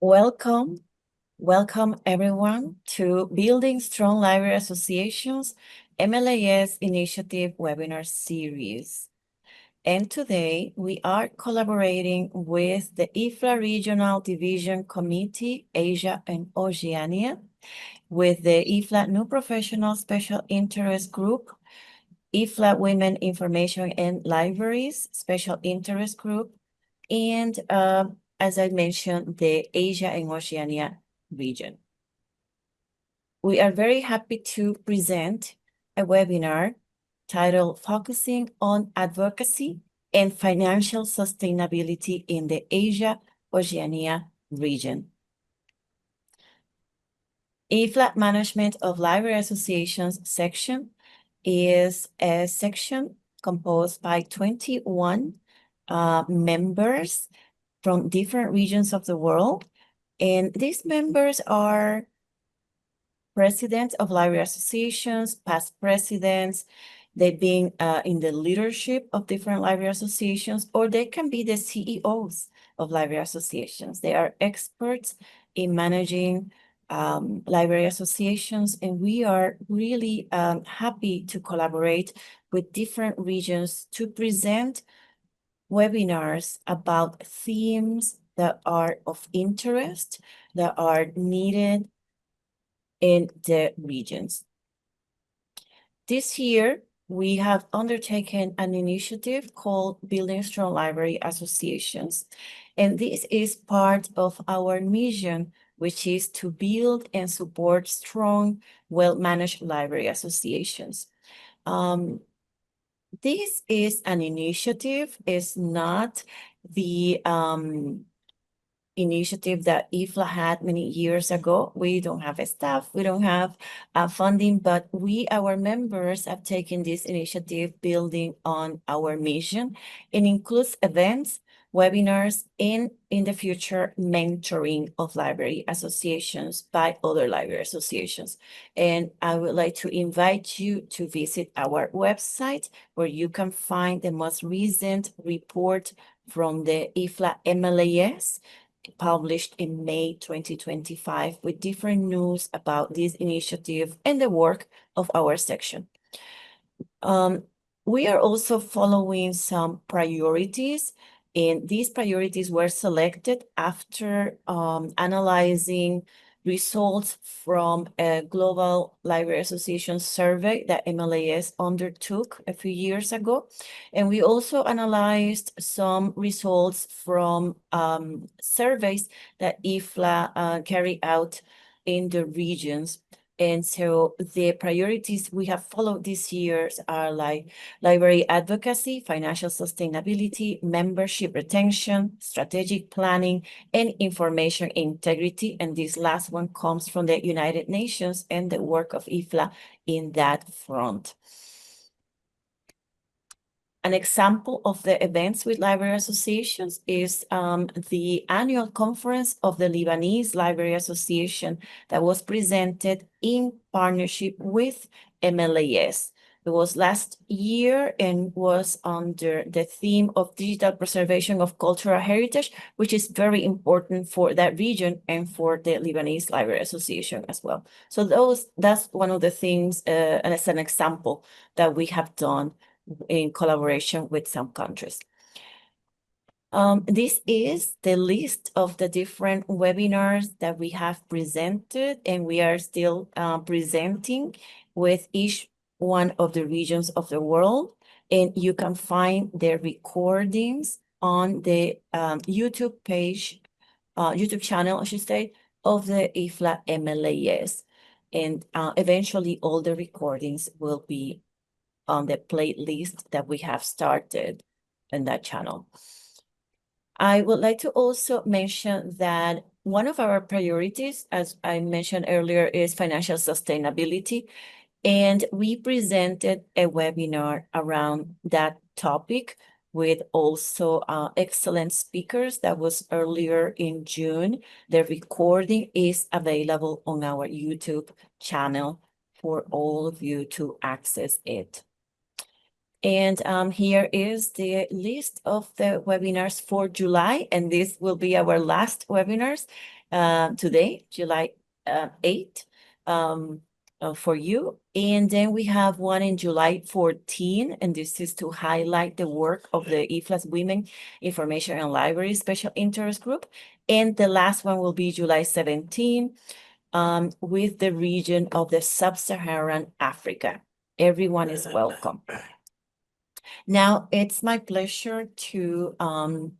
Welcome, welcome everyone to Building Strong Library Associations MLAS Initiative Webinar Series. And today we are collaborating with the IFLA Regional Division Committee, Asia and Oceania, with the IFLA New Professional Special Interest Group, IFLA Women Information and Libraries Special Interest Group, and as I mentioned, the Asia and Oceania region. We are very happy to present a webinar titled Focusing on Advocacy and Financial Sustainability in the Asia-Oceania region. IFLA Management of Library Associations section is a section composed by 21 members from different regions of the world. And these members are presidents of library associations, past presidents. They've been in the leadership of different library associations, or they can be the CEOs of library associations. They are experts in managing library associations, and we are really happy to collaborate with different regions to present webinars about themes that are of interest, that are needed in the regions. This year, we have undertaken an initiative called Building Strong Library Associations. And this is part of our mission, which is to build and support strong, well-managed library associations. This is an initiative, it's not the initiative that IFLA had many years ago. We don't have a staff, we don't have funding, but our members have taken this initiative building on our mission. It includes events, webinars, and in the future, mentoring of library associations by other library associations. And I would like to invite you to visit our website where you can find the most recent report from the IFLA MLAS, published in May 2025 with different news about this initiative and the work of our section. We are also following some priorities, and these priorities were selected after analyzing results from a Global Library Association survey that MLAS undertook a few years ago. And we also analyzed some results from surveys that IFLA carried out in the regions. And so the priorities we have followed this year are like library advocacy, financial sustainability, membership retention, strategic planning, and information integrity. And this last one comes from the United Nations and the work of IFLA in that front. An example of the events with library associations is the annual conference of the Lebanese Library Association that was presented in partnership with MLAS. It was last year and was under the theme of digital preservation of cultural heritage, which is very important for that region and for the Lebanese Library Association as well. So that's one of the things, and as an example that we have done in collaboration with some countries. This is the list of the different webinars that we have presented, and we are still presenting with each one of the regions of the world. And you can find the recordings on the YouTube page, YouTube channel, I should say, of the IFLA MLAS. And eventually all the recordings will be on the playlist that we have started in that channel. I would like to also mention that one of our priorities, as I mentioned earlier, is financial sustainability. And we presented a webinar around that topic with also excellent speakers. That was earlier in June. The recording is available on our YouTube channel for all of you to access it. And here is the list of the webinars for July, and this will be our last webinars today, July 8th, for you. And then we have one in July 14, and this is to highlight the work of the IFLA's Women Information and Library Special Interest Group. And the last one will be July 17, with the region of the Sub-Saharan Africa. Everyone is welcome. Now, it's my pleasure to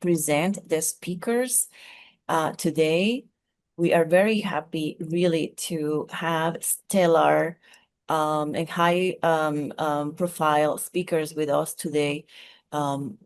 present the speakers today. We are very happy really to have stellar and high profile speakers with us today.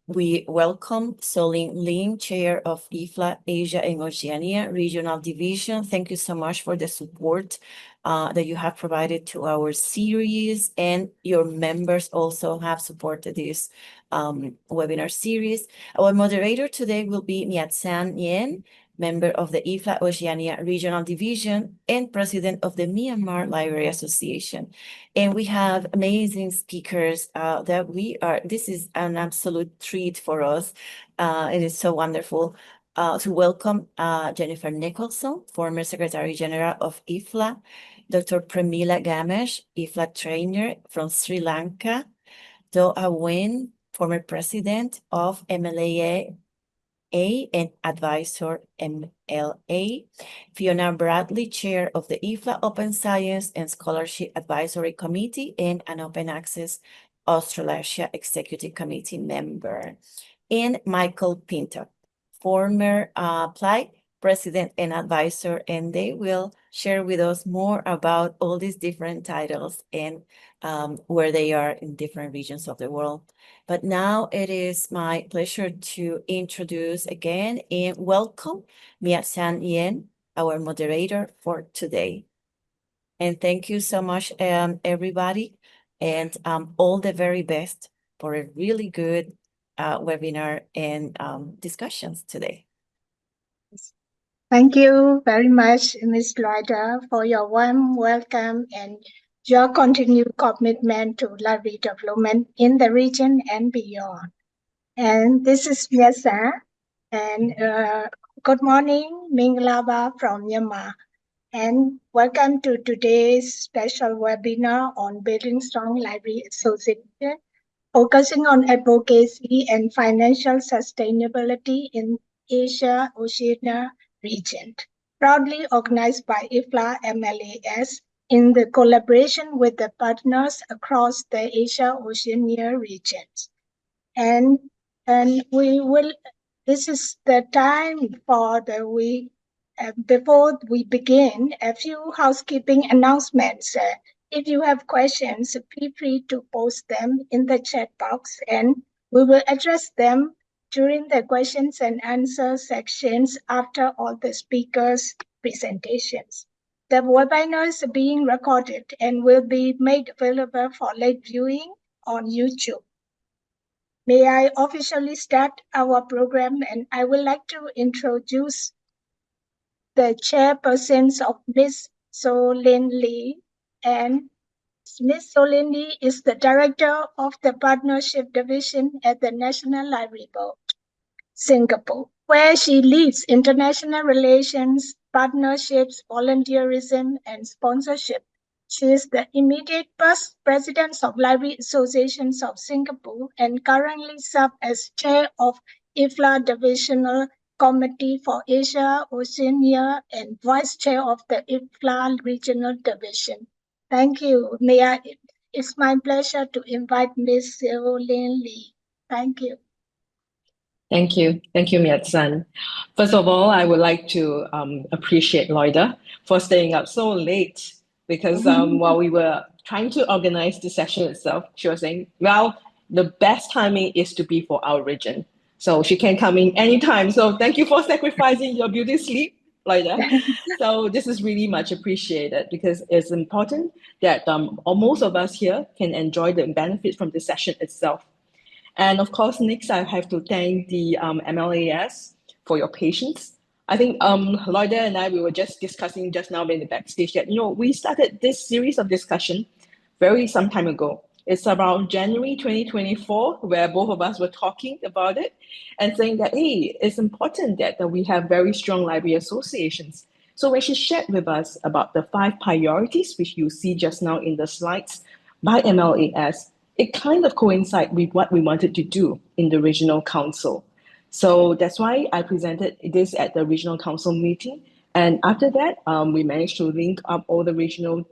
We welcome Solin Lin, Chair of IFLA Asia and Oceania Regional Division. Thank you so much for the support that you have provided to our series, and your members also have supported this webinar series. Our moderator today will be Miat-san Yen, member of the IFLA Oceania Regional Division and president of the Myanmar Library Association. And we have amazing speakers this is an absolute treat for us. It is so wonderful to welcome Jennifer Nicholson, former Secretary General of IFLA, Dr. Premila Gamesh, IFLA trainer from Sri Lanka, Do Awen, former president of MLA and advisor MLA, Fiona Bradley, chair of the IFLA Open Science and Scholarship Advisory Committee and an Open Access Australasia Executive Committee member, and Michael Pinto, former PLI president and advisor, and they will share with us more about all these different titles and where they are in different regions of the world. But now it is my pleasure to introduce again and welcome Miat-san Yen, our moderator for today. And thank you so much, everybody, and all the very best for a really good webinar and discussions today. Thank you very much, Ms. Loida, for your warm welcome and your continued commitment to library development in the region and beyond. And this is Miasa, and good morning, Minglaba from Myanmar. And welcome to today's special webinar on Building Strong Library Association, focusing on advocacy and financial sustainability in Asia Oceania region, proudly organized by IFLA MLAS in the collaboration with the partners across the Asia Oceania regions. And this is the time for before we begin, a few housekeeping announcements. If you have questions, feel free to post them in the chat box and we will address them during the questions and answer sections after all the speakers' presentations. The webinar is being recorded and will be made available for late viewing on YouTube. May I officially start our program, and I would like to introduce the chairpersons of Ms. Solin Lee, and Ms. Solin Lee is the director of the Partnership Division at the National Library Board, Singapore, where she leads international relations, partnerships, volunteerism, and sponsorship. She is the immediate past president of Library Associations of Singapore and currently serves as chair of IFLA Divisional Committee for Asia, Oceania, and vice chair of the IFLA Regional Division. Thank you. It's my pleasure to invite Ms. Solin Lee. Thank you. Thank you. Thank you, Miat-san. First of all, I would like to appreciate Loida for staying up so late because while we were trying to organize the session itself, she was saying, well, the best timing is to be for our region. So she can come in anytime. So thank you for sacrificing your beauty sleep, Loida. So this is really much appreciated because it's important that most of us here can enjoy the benefits from the session itself. And of course, next I have to thank the MLAS for your patience. I think Loida and I, we were just discussing just now in the backstage that, we started this series of discussion some time ago. It's around January 2024, where both of us were talking about it and saying that, hey, it's important that we have very strong library associations. So when she shared with us about the 5 priorities, which you see just now in the slides by MLAS, it kind of coincided with what we wanted to do in the regional council. So that's why I presented this at the regional council meeting. And after that, we managed to link up all the regional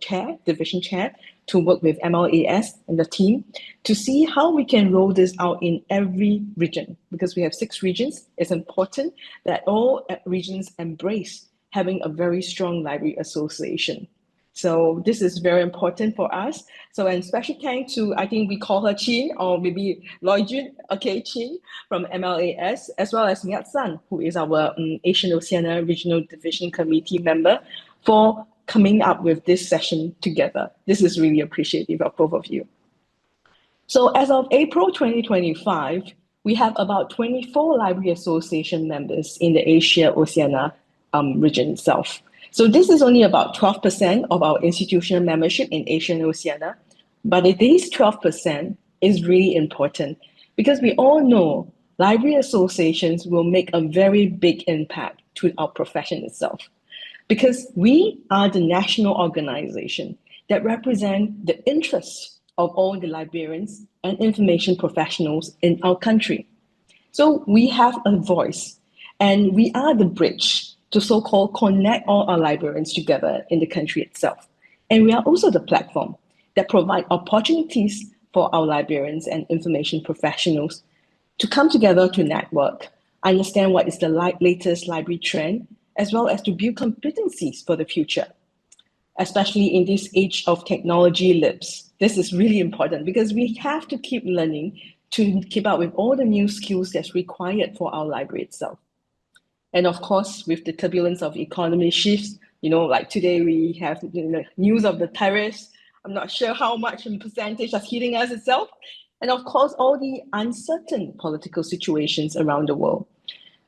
division chair, to work with MLAS and the team to see how we can roll this out in every region. Because we have 6 regions, it's important that all regions embrace having a very strong library association. So this is very important for us. So, and special thanks to, I think we call her Chin, or maybe Lloyd Jun, okay, Chin from MLAS, as well as Miat San, who is our Asian Oceania Regional Division Committee member, for coming up with this session together. This is really appreciative of both of you. So as of April 2025, we have about 24 library association members in the Asia Oceania region itself. So this is only about 12% of our institutional membership in Asia and Oceania, but these 12% is really important because we all know library associations will make a very big impact to our profession itself, because we are the national organization that represent the interests of all the librarians and information professionals in our country. So we have a voice, and we are the bridge to so-called connect all our librarians together in the country itself. And we are also the platform that provide opportunities for our librarians and information professionals to come together to network, understand what is the latest library trend, as well as to build competencies for the future, especially in this age of technology leaps. This is really important because we have to keep learning to keep up with all the new skills that's required for our library itself. And of course, with the turbulence of economy shifts, like today we have news of the tariffs. I'm not sure how much in percentage that's hitting us itself. And of course, all the uncertain political situations around the world.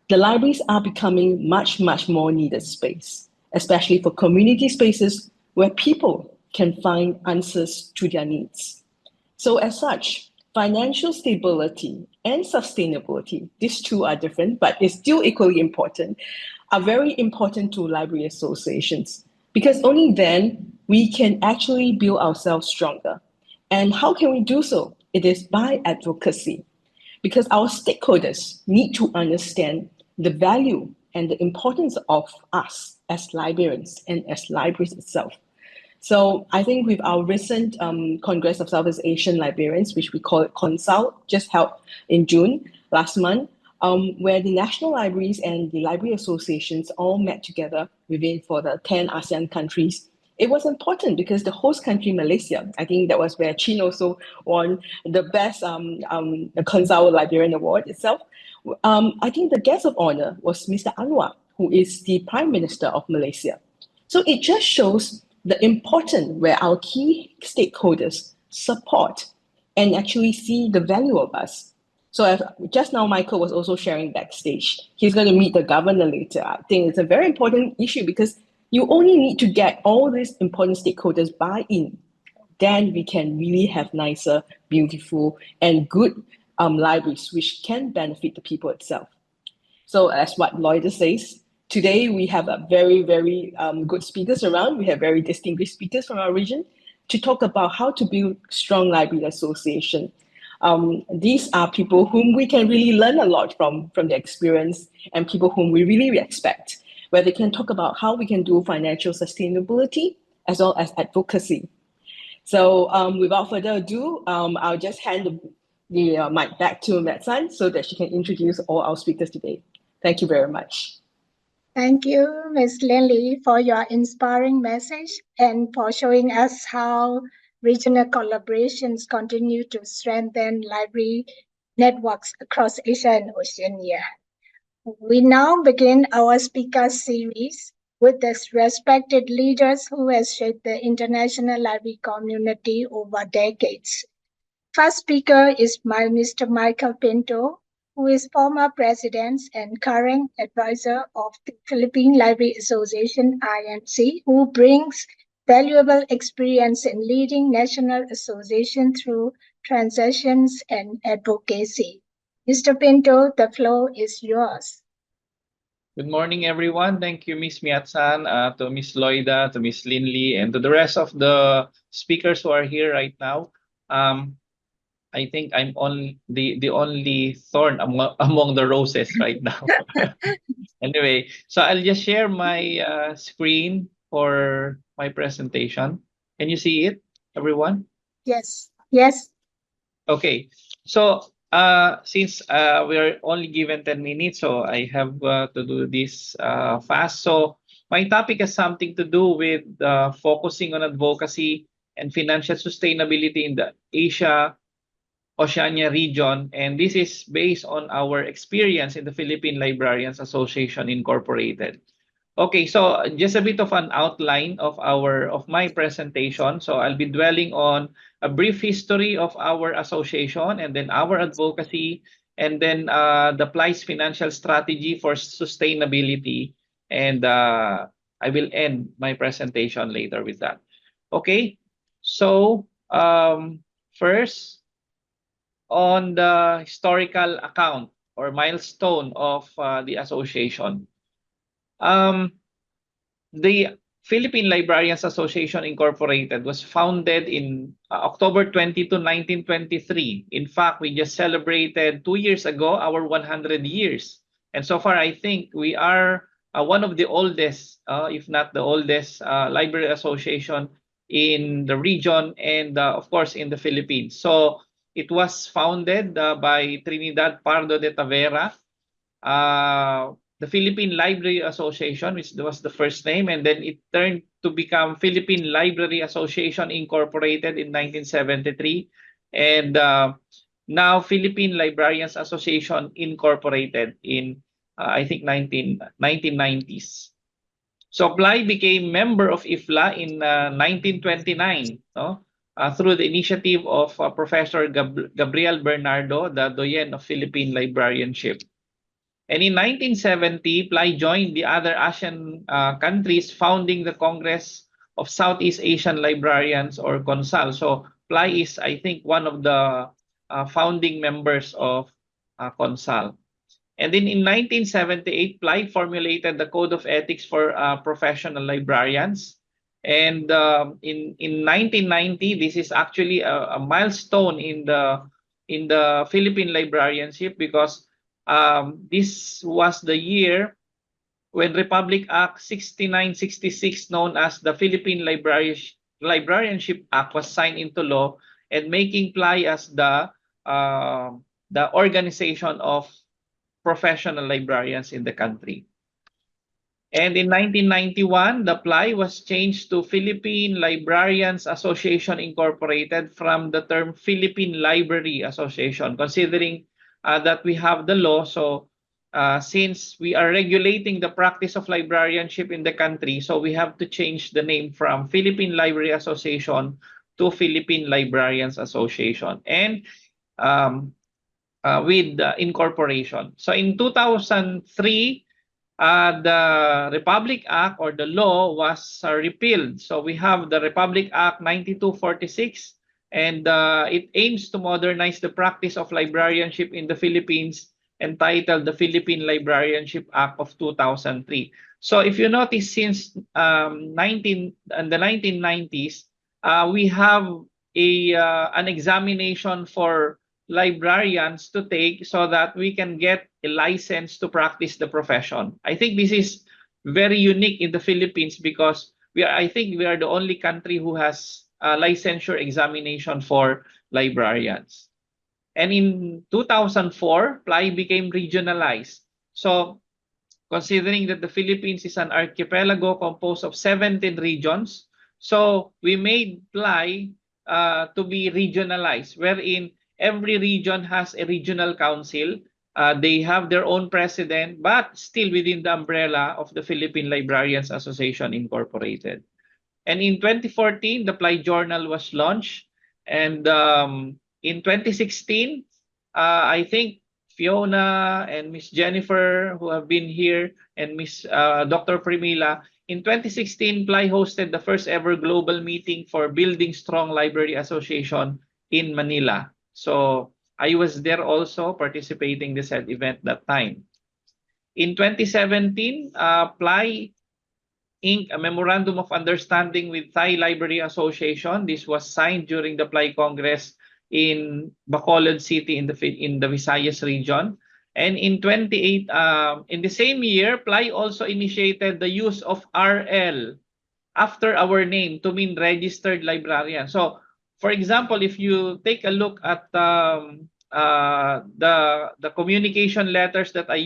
The libraries are becoming much, much more needed space, especially for community spaces where people can find answers to their needs. So as such, financial stability and sustainability, these two are different, but it's still equally important, are very important to library associations, because only then we can actually build ourselves stronger. And how can we do so? It is by advocacy, because our stakeholders need to understand the value and the importance of us as librarians and as libraries itself. So I think with our recent Congress of Southeast Asian Librarians, which we call it Consult, just held in June last month, where the national libraries and the library associations all met together for the 10 ASEAN countries. It was important because the host country, Malaysia, I think that was where Chin also won the best Consult Librarian Award itself. I think the guest of honor was Mr. Anwar, who is the Prime Minister of Malaysia. So it just shows the importance where our key stakeholders support and actually see the value of us. So just now, Michael was also sharing backstage. He's going to meet the governor later. I think it's a very important issue because you only need to get all these important stakeholders buy-in. Then we can really have nicer, beautiful, and good libraries, which can benefit the people itself. So as what Lloyd says, today we have a very, very good speakers around. We have very distinguished speakers from our region to talk about how to build strong library association. These are people whom we can really learn a lot from their experience, and people whom we really respect, where they can talk about how we can do financial sustainability as well as advocacy. So without further ado, I'll just hand the mic back to Mat San so that she can introduce all our speakers today. Thank you very much. Thank you, Ms. Lin, for your inspiring message and for showing us how regional collaborations continue to strengthen library networks across Asia and Oceania. We now begin our speaker series with the respected leaders who have shaped the international library community over decades. First speaker is Mr. Michael Pinto, who is former president and current advisor of the Philippine Library Association, INC, who brings valuable experience in leading national association through transactions and advocacy. Mr. Pinto, the floor is yours. Good morning, everyone. Thank you, Miss Miatsan, to Miss Loida, to Miss Linley, and to the rest of the speakers who are here right now. I think I'm the only thorn among the roses right now. Anyway, so I'll just share my screen for my presentation. Can you see it, everyone? Yes, yes. Okay, so since we are only given 10 minutes, so I have to do this fast. So my topic has something to do with focusing on advocacy and financial sustainability in the Asia Oceania region, and this is based on our experience in the Philippine Librarians Association Incorporated. Okay, so just a bit of an outline of my presentation. So I'll be dwelling on a brief history of our association and then our advocacy, and then the PLI's financial strategy for sustainability. And I will end my presentation later with that. Okay, so first, on the historical account or milestone of the association. The Philippine Librarians Association Incorporated was founded in October 22, 1923. In fact, we just celebrated 2 years ago our 100 years. And so far, I think we are one of the oldest, if not the oldest, library association in the region and, of course, in the Philippines. So it was founded by Trinidad Pardo de Tavera, the Philippine Library Association, which was the first name, and then it turned to become Philippine Library Association Incorporated in 1973, and now Philippine Librarians Association Incorporated in, I think, 1990s. So PLI became member of IFLA in 1929, no? Through the initiative of Professor Gabriel Bernardo, the doyen of Philippine librarianship. And in 1970, PLI joined the other Asian countries, founding the Congress of Southeast Asian Librarians, or CONSAL. So PLI is, I think, one of the founding members of CONSAL. And then in 1978, PLI formulated the Code of Ethics for professional librarians. And in 1990, this is actually a milestone in the Philippine librarianship, because this was the year when Republic Act 6966, known as the Philippine Librarianship Act, was signed into law, and making PLI as the organization of professional librarians in the country. And in 1991, the PLI was changed to Philippine Librarians Association Incorporated from the term Philippine Library Association, considering that we have the law. So since we are regulating the practice of librarianship in the country, so we have to change the name from Philippine Library Association to Philippine Librarians Association, and with incorporation. So in 2003, the Republic Act, or the law, was repealed. So we have the Republic Act 9246, and it aims to modernize the practice of librarianship in the Philippines, entitled the Philippine Librarianship Act of 2003. So if you notice, since the 1990s, we have an examination for librarians to take, so that we can get a license to practice the profession. I think this is very unique in the Philippines, because I think we are the only country who has a licensure examination for librarians. And in 2004, PLI became regionalized. So considering that the Philippines is an archipelago composed of 17 regions, so we made PLI to be regionalized, wherein every region has a regional council. They have their own president, but still within the umbrella of the Philippine Librarians Association Incorporated. And in 2014, the PLI Journal was launched. And in 2016, I think Fiona and Miss Jennifer, who have been here, and Miss Dr. Primila, in 2016, PLAI hosted the first ever global meeting for Building Strong Library Association in Manila. So I was there also participating in the said event that time. In 2017, PLAI Inc., a Memorandum of Understanding with Thai Library Association. This was signed during the PLAI Congress in Bacolod City in the Visayas region. And in in the same year, PLAI also initiated the use of RL after our name to mean registered librarian. So, for example, if you take a look at the communication letters that I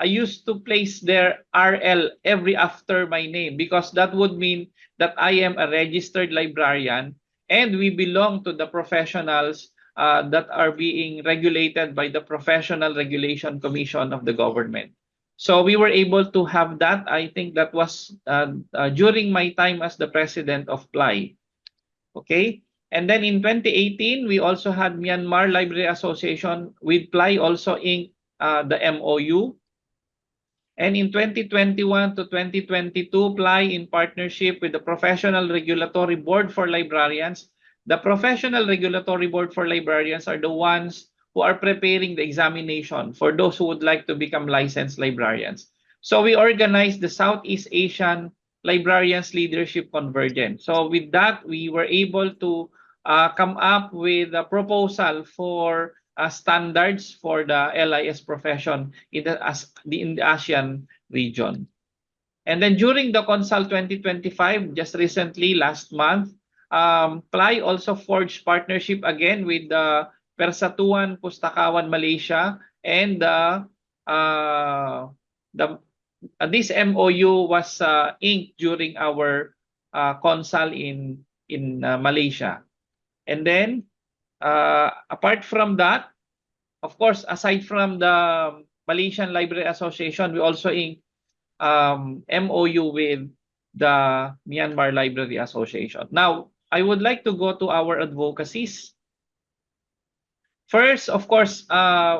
used to place their RL every after my name, because that would mean that I am a registered librarian and we belong to the professionals that are being regulated by the Professional Regulation Commission of the government. So we were able to have that. I think that was during my time as the president of PLAI. Okay. And then in 2018, we also had Myanmar Library Association with PLAI also in the MOU. And in 2021 to 2022, PLAI in partnership with the Professional Regulatory Board for Librarians. The Professional Regulatory Board for Librarians are the ones who are preparing the examination for those who would like to become licensed librarians. So we organized the Southeast Asian Librarians Leadership Convergence. So with that, we were able to come up with a proposal for standards for the LIS profession in the ASEAN region. And then during the Consult 2025, just recently, last month, PLAI also forged partnership again with the Persatuan Pustakawan Malaysia, and this MOU was inked during our Consult in Malaysia. And then apart from that, of course, aside from the Malaysian Library Association, we also inked MOU with the Myanmar Library Association. Now, I would like to go to our advocacies. First, of course,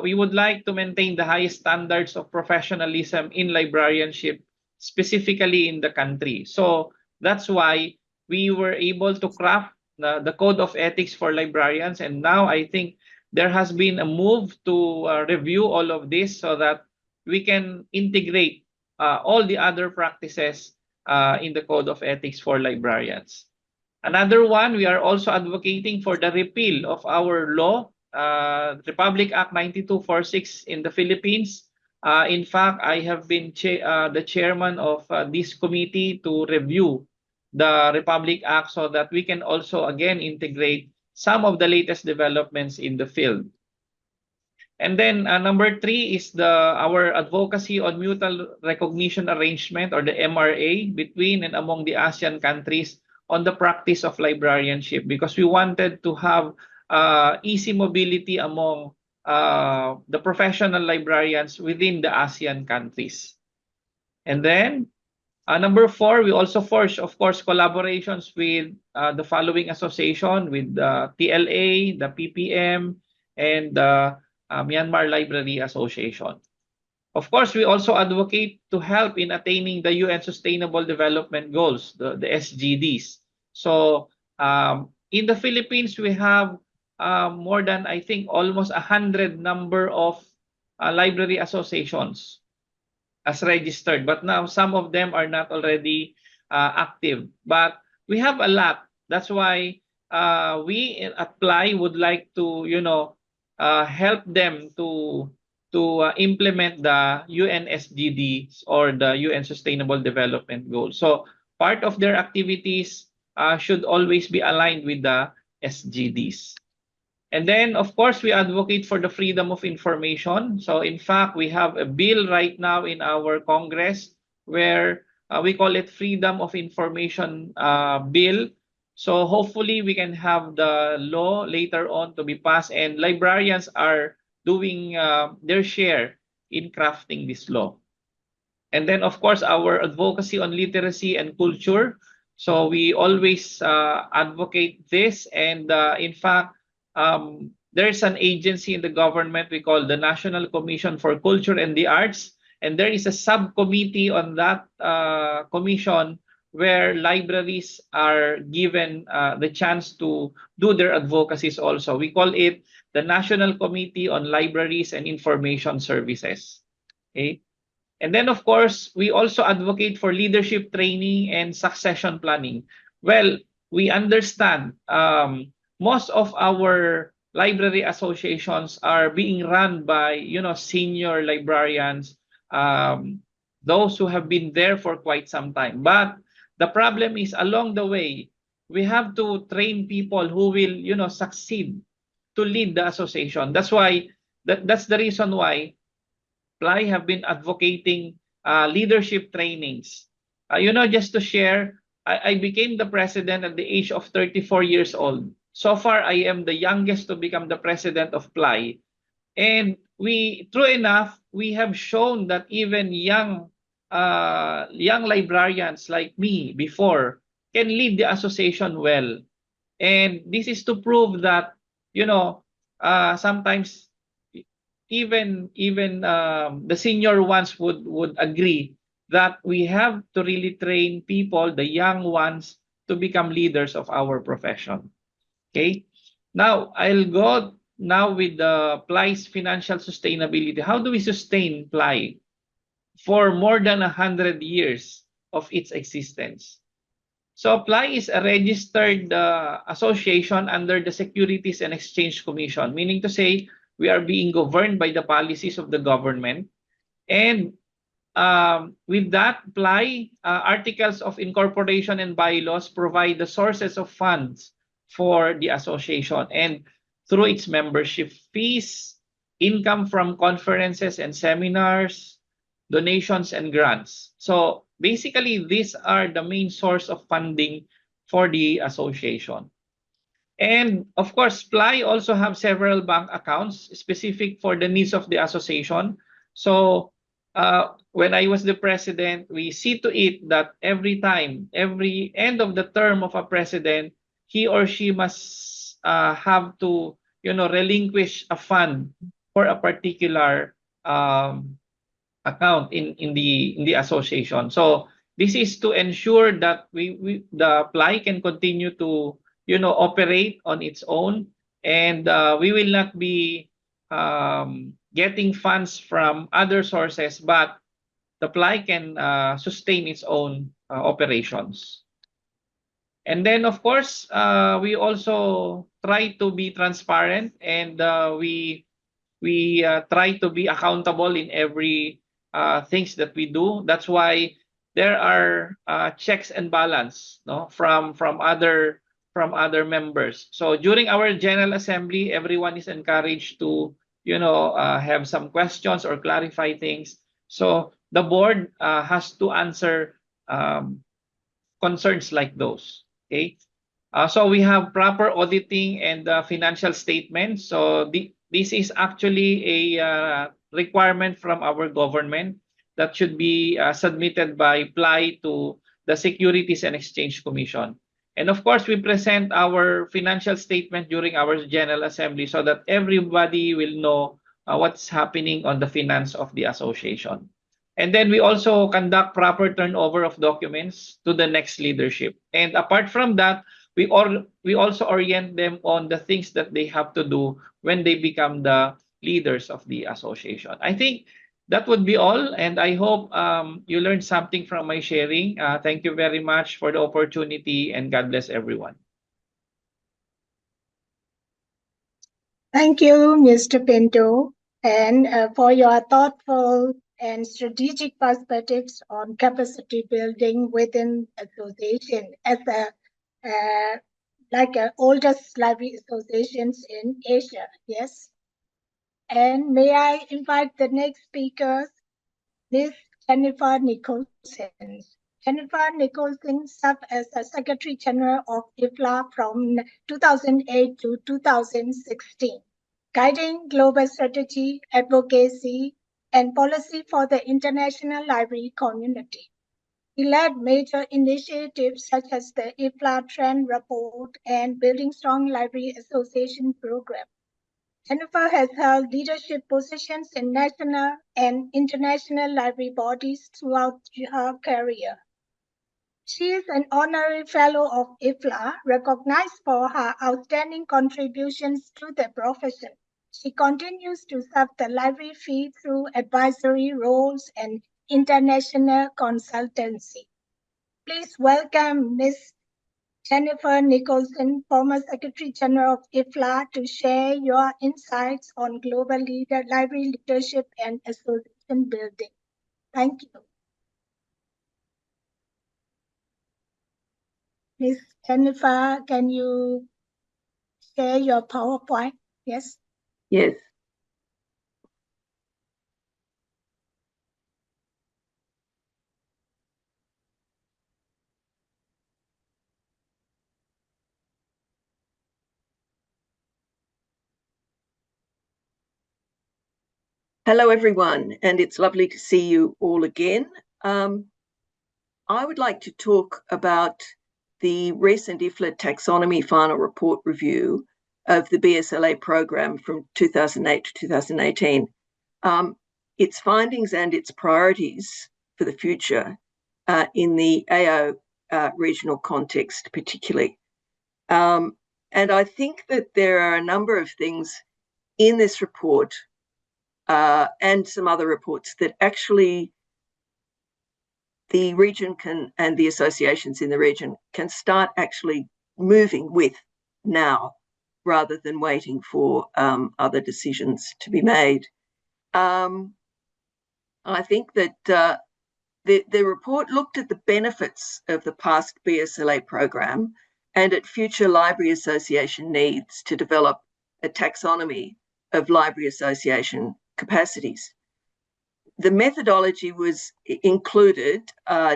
we would like to maintain the highest standards of professionalism in librarianship, specifically in the country. So that's why we were able to craft the Code of Ethics for Librarians. And now I think there has been a move to review all of this so that we can integrate all the other practices in the Code of Ethics for Librarians. Another one, we are also advocating for the repeal of our law, Republic Act 9246 in the Philippines. In fact, I have been the chairman of this committee to review the Republic Act so that we can also again integrate some of the latest developments in the field. And then number 3 is our advocacy on mutual recognition arrangement, or the MRA, between and among the ASEAN countries on the practice of librarianship, because we wanted to have easy mobility among the professional librarians within the ASEAN countries. And then number 4, we also forged, of course, collaborations with the following association, with the TLA, the PPM, and the Myanmar Library Association. Of course, we also advocate to help in attaining the UN Sustainable Development Goals, the SDGs. So in the Philippines, we have more than, I think, almost 100 number of library associations as registered, but now some of them are not already active. But we have a lot. That's why we at PLAI would like to, help them to implement the UN SDGs, or the UN Sustainable Development Goals. So part of their activities should always be aligned with the SDGs. And then, of course, we advocate for the freedom of information. So, in fact, we have a bill right now in our Congress where we call it Freedom of Information Bill. So, hopefully, we can have the law later on to be passed, and librarians are doing their share in crafting this law. And then, of course, our advocacy on literacy and culture. So, we always advocate this, and in fact, there's an agency in the government we call the National Commission for Culture and the Arts, And there is a subcommittee on that commission where libraries are given the chance to do their advocacies also. We call it the National Committee on Libraries and Information Services. Okay. And then, of course, we also advocate for leadership training and succession planning. Well, we understand most of our library associations are being run by, senior librarians, those who have been there for quite some time. But the problem is along the way, we have to train people who will, succeed to lead the association. That's why, that's the reason why PLAI have been advocating leadership trainings. Just to share, I became the president at the age of 34 years old. So far, I am the youngest to become the president of PLAI. And true enough, we have shown that even young librarians like me before can lead the association well. And this is to prove that, sometimes even the senior ones would agree that we have to really train people, the young ones, to become leaders of our profession. Okay. Now I'll go now with the PLAI's financial sustainability. How do we sustain PLAI for more than 100 years of its existence? So PLAI is a registered association under the Securities and Exchange Commission, meaning to say we are being governed by the policies of the government. And with that, PLAI articles of incorporation and bylaws provide the sources of funds for the association. And through its membership fees, income from conferences and seminars, donations and grants. So basically, these are the main source of funding for the association. And of course, PLAI also have several bank accounts specific for the needs of the association. So when I was the president, we see to it that every end of the term of a president, he or she must have to, relinquish a fund for a particular account in the association. So this is to ensure that the PLAI can continue to operate on its own, and we will not be getting funds from other sources, but the PLAI can sustain its own operations. And then, of course, we also try to be transparent, and we try to be accountable in every things that we do. That's why there are checks and balance, from other members. So during our General Assembly, everyone is encouraged to have some questions or clarify things. So the board has to answer concerns like those. Okay. So we have proper auditing and financial statements. So this is actually a requirement from our government that should be submitted by PLAI to the Securities and Exchange Commission. And of course, we present our financial statement during our General Assembly so that everybody will know what's happening on the finance of the association. And then we also conduct proper turnover of documents to the next leadership. And apart from that, we also orient them on the things that they have to do when they become the leaders of the association. I think that would be all, and I hope you learned something from my sharing. Thank you very much for the opportunity, and God bless everyone. Thank you, Mr. Pinto, and for your thoughtful and strategic perspectives on capacity building within association as oldest library associations in Asia. Yes. And may I invite the next speaker, Ms. Jennifer Nicholson. Jennifer Nicholson served as the Secretary General of IFLA from 2008 to 2016, guiding global strategy, advocacy, and policy for the international library community. He led major initiatives such as the IFLA Trend Report and Building Strong Library Association program. Jennifer has held leadership positions in national and international library bodies throughout her career. She is an honorary fellow of IFLA, recognized for her outstanding contributions to the profession. She continues to serve the library field through advisory roles and international consultancy. Please welcome Ms. Jennifer Nicholson, former Secretary General of IFLA, to share your insights on global library leadership and association building. Thank you. Ms. Jennifer, can you share your PowerPoint? Yes. Yes. Hello, everyone, and it's lovely to see you all again. I would like to talk about the recent IFLA taxonomy final report review of the BSLA program from 2008 to 2018, its findings and its priorities for the future in the AO regional context particularly. And I think that there are a number of things in this report and some other reports that actually the region can, and the associations in the region can start actually moving with now, rather than waiting for other decisions to be made. I think that the report looked at the benefits of the past BSLA program and at future library association needs to develop a taxonomy of library association capacities. The methodology was included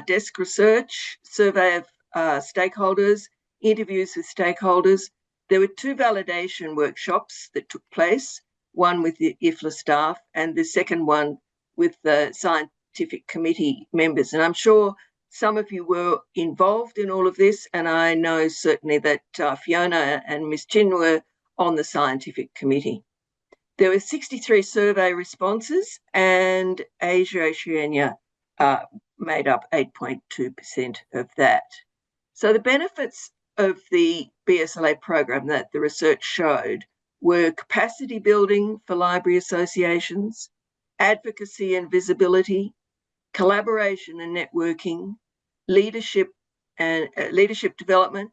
desk research, survey of stakeholders, interviews with stakeholders. There were 2 validation workshops that took place, one with the IFLA staff and the second one with the scientific committee members. And I'm sure some of you were involved in all of this, and I know certainly that Fiona and Ms. Chin were on the scientific committee. There were 63 survey responses, and Oceania made up 8.2% of that. So the benefits of the BSLA program that the research showed were capacity building for library associations, advocacy and visibility, collaboration and networking, leadership and leadership development,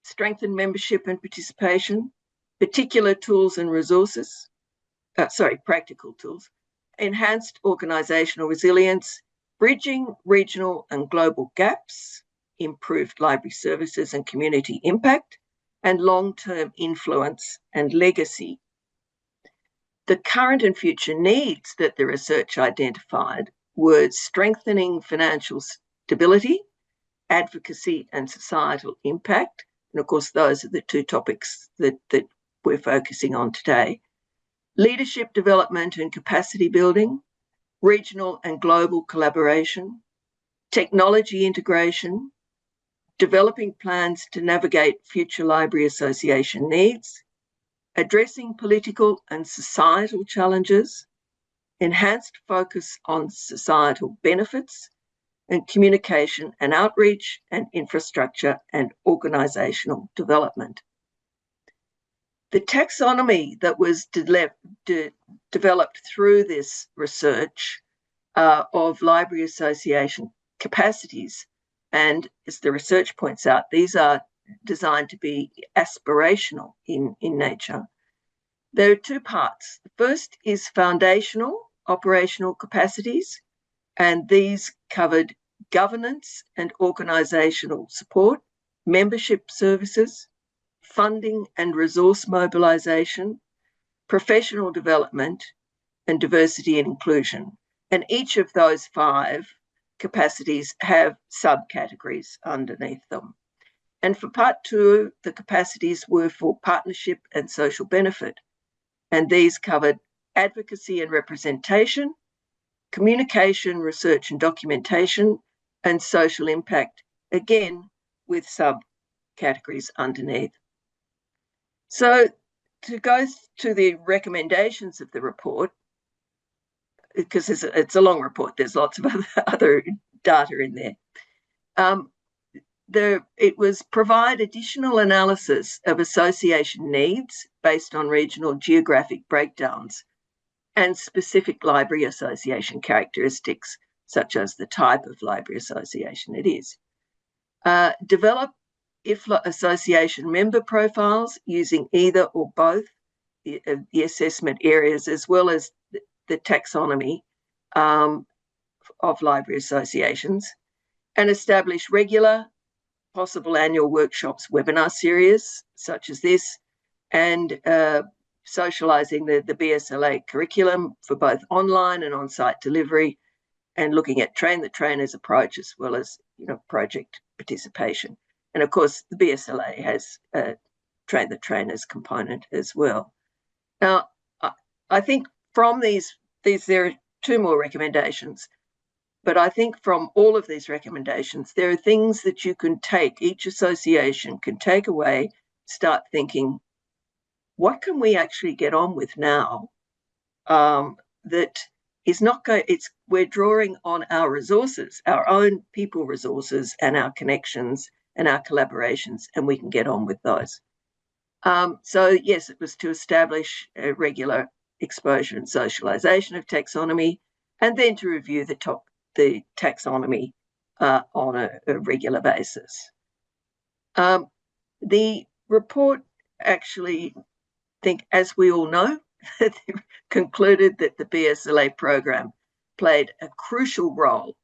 strengthened membership and participation, particular tools and resources, practical tools, enhanced organisational resilience, bridging regional and global gaps, improved library services and community impact, and long-term influence and legacy. The current and future needs that the research identified were strengthening financial stability, advocacy and societal impact, and of course those are the 2 topics that we're focusing on today. Leadership development and capacity building, regional and global collaboration, technology integration, developing plans to navigate future library association needs, addressing political and societal challenges, enhanced focus on societal benefits, and communication and outreach and infrastructure and organisational development. The taxonomy that was developed through this research of library association capacities, and as the research points out, these are designed to be aspirational in nature. There are 2 parts. The first is foundational operational capacities, and these covered governance and organisational support, membership services, funding and resource mobilisation, professional development, and diversity and inclusion. And each of those 5 capacities have subcategories underneath them. And for part 2, the capacities were for partnership and social benefit. And these covered advocacy and representation, communication, research and documentation, and social impact, again with subcategories underneath. So to go to the recommendations of the report, because it's a long report, there's lots of other data in there. It was provide additional analysis of association needs based on regional geographic breakdowns and specific library association characteristics, such as the type of library association it is. Develop IFLA association member profiles using either or both the assessment areas, as well as the taxonomy of library associations, and establish regular, possible annual workshops, webinar series such as this, and socialising the BSLA curriculum for both online and on-site delivery, and looking at train the trainers approach, as well as project participation. And of course, the BSLA has a train the trainers component as well. Now, I think from these there are two more recommendations, but I think from all of these recommendations, there are things that you can take, each association can take away, start thinking, what can we actually get on with now that is not going, we're drawing on our resources, our own people resources and our connections and our collaborations, and we can get on with those. So yes, it was to establish a regular exposure and socialisation of taxonomy, and then to review the taxonomy on a regular basis. The report actually, I think, as we all know, concluded that the BSLA program played a crucial role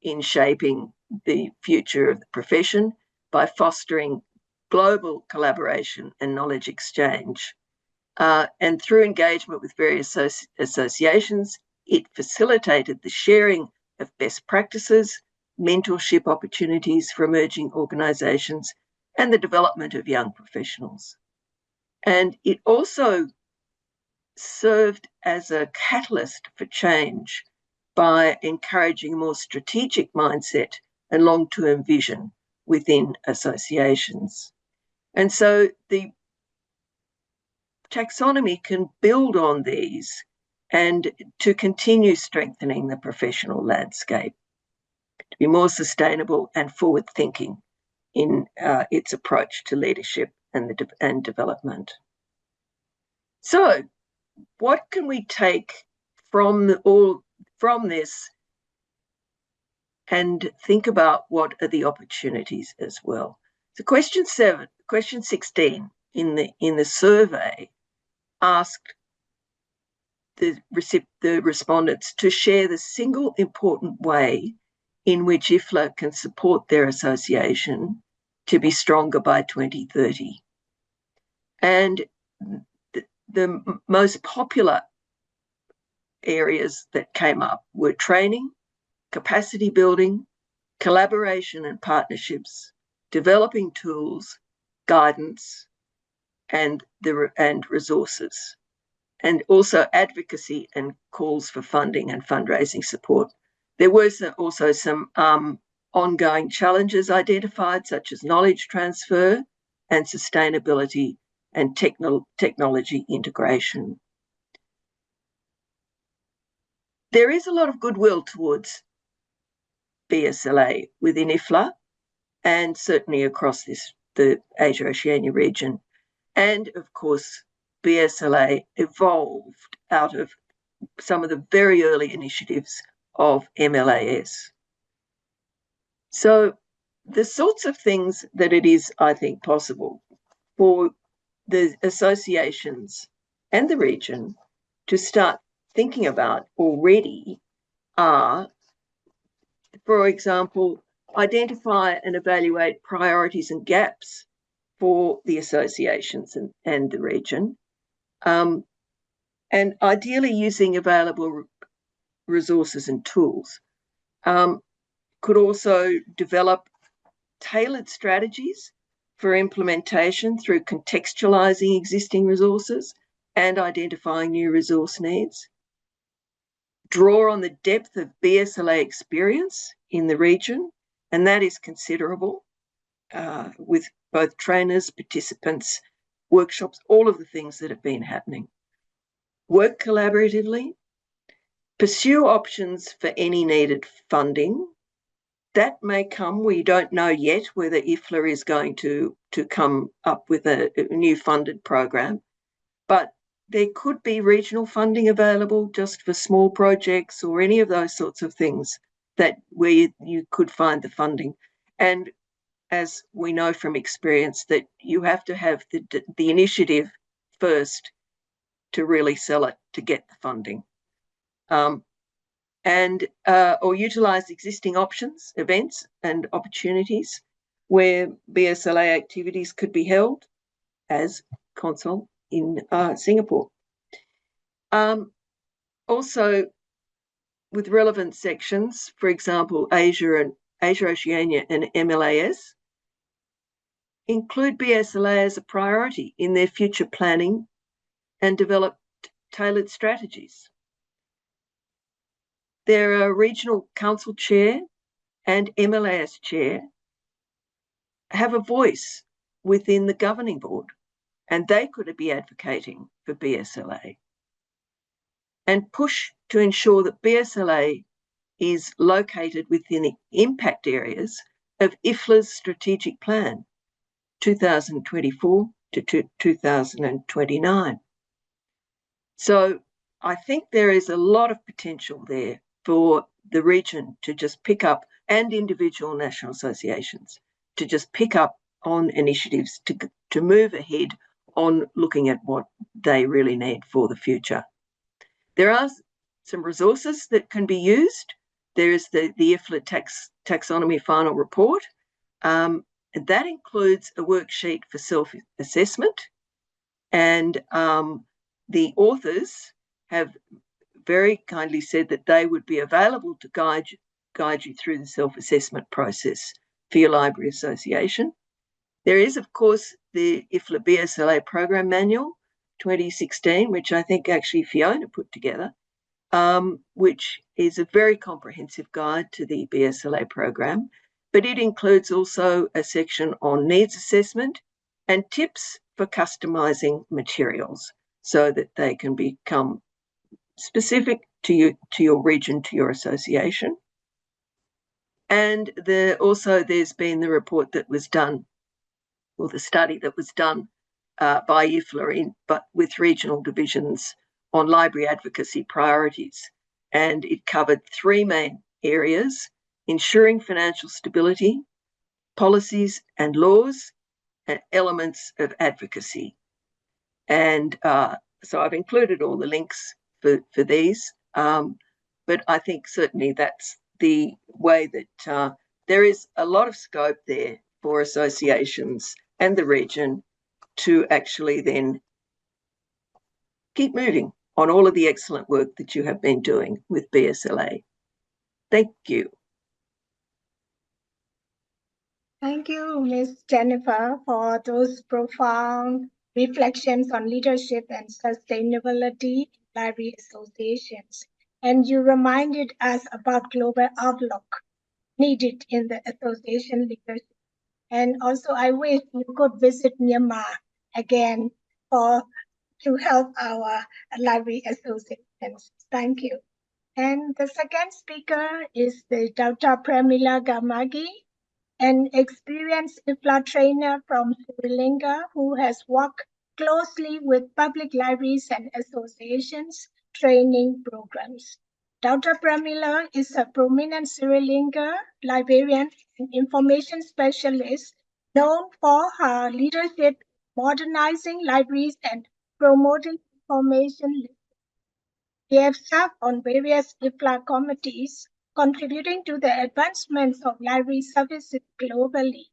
in shaping the future of the profession by fostering global collaboration and knowledge exchange. And through engagement with various associations, it facilitated the sharing of best practices, mentorship opportunities for emerging organisations, and the development of young professionals. And it also served as a catalyst for change by encouraging a more strategic mindset and long-term vision within associations. And so the taxonomy can build on these and to continue strengthening the professional landscape, to be more sustainable and forward-thinking in its approach to leadership and development. So, what can we take from this and think about what are the opportunities as well? So, question 16 in the survey asked the respondents to share the single important way in which IFLA can support their association to be stronger by 2030. And the most popular areas that came up were training, capacity building, collaboration and partnerships, developing tools, guidance, and resources, and also advocacy and calls for funding and fundraising support. There were also some ongoing challenges identified, such as knowledge transfer and sustainability and technology integration. There is a lot of goodwill towards BSLA within IFLA and certainly across the Asia-Oceania region. And of course, BSLA evolved out of some of the very early initiatives of MLAS. So the sorts of things that it is, I think, possible for the associations and the region to start thinking about already are, for example, identify and evaluate priorities and gaps for the associations and the region, and ideally using available resources and tools. Could also develop tailored strategies for implementation through contextualising existing resources and identifying new resource needs. Draw on the depth of BSLA experience in the region, and that is considerable, with both trainers, participants, workshops, all of the things that have been happening. Work collaboratively, pursue options for any needed funding. That may come. We don't know yet whether IFLA is going to come up with a new funded program, but there could be regional funding available just for small projects or any of those sorts of things that where you could find the funding. And as we know from experience, that you have to have the initiative first to really sell it to get the funding. Or utilise existing options, events and opportunities where BSLA activities could be held as consul in Singapore. Also, with relevant sections, for example, Asia, Oceania and MLAS, include BSLA as a priority in their future planning and develop tailored strategies. Their regional council chair and MLAS chair have a voice within the governing board, and they could be advocating for BSLA and push to ensure that BSLA is located within the impact areas of IFLA's strategic plan, 2024 to 2029. So I think there is a lot of potential there for the region to just pick up, and individual national associations to just pick up on initiatives to move ahead on looking at what they really need for the future. There are some resources that can be used. There is the IFLA taxonomy final report. And that includes a worksheet for self-assessment, and the authors have very kindly said that they would be available to guide you through the self-assessment process for your library association. There is, of course, the IFLA BSLA Program Manual 2016, which I think actually Fiona put together, which is a very comprehensive guide to the BSLA program, but it includes also a section on needs assessment and tips for customising materials so that they can become specific to your region, to your association. And there's been the report that was done, or the study that was done by IFLA, but with regional divisions on library advocacy priorities. And it covered three main areas: ensuring financial stability, policies and laws, and elements of advocacy. And so I've included all the links for these, but I think certainly that's the way that there is a lot of scope there for associations and the region to actually then keep moving on all of the excellent work that you have been doing with BSLA. Thank you. Thank you, Ms. Jennifer, for those profound reflections on leadership and sustainability in library associations. And you reminded us about global outlook needed in the association leadership. And also, I wish you could visit Myanmar again to help our library associations. Thank you. And the second speaker is the Dr. Pramila Gamagi, an experienced IFLA trainer from Sri Lanka who has worked closely with public libraries and associations training programs. Dr. Pramila is a prominent Sri Lanka librarian and information specialist known for her leadership modernizing libraries and promoting information literacy. She has served on various IFLA committees, contributing to the advancements of library services globally.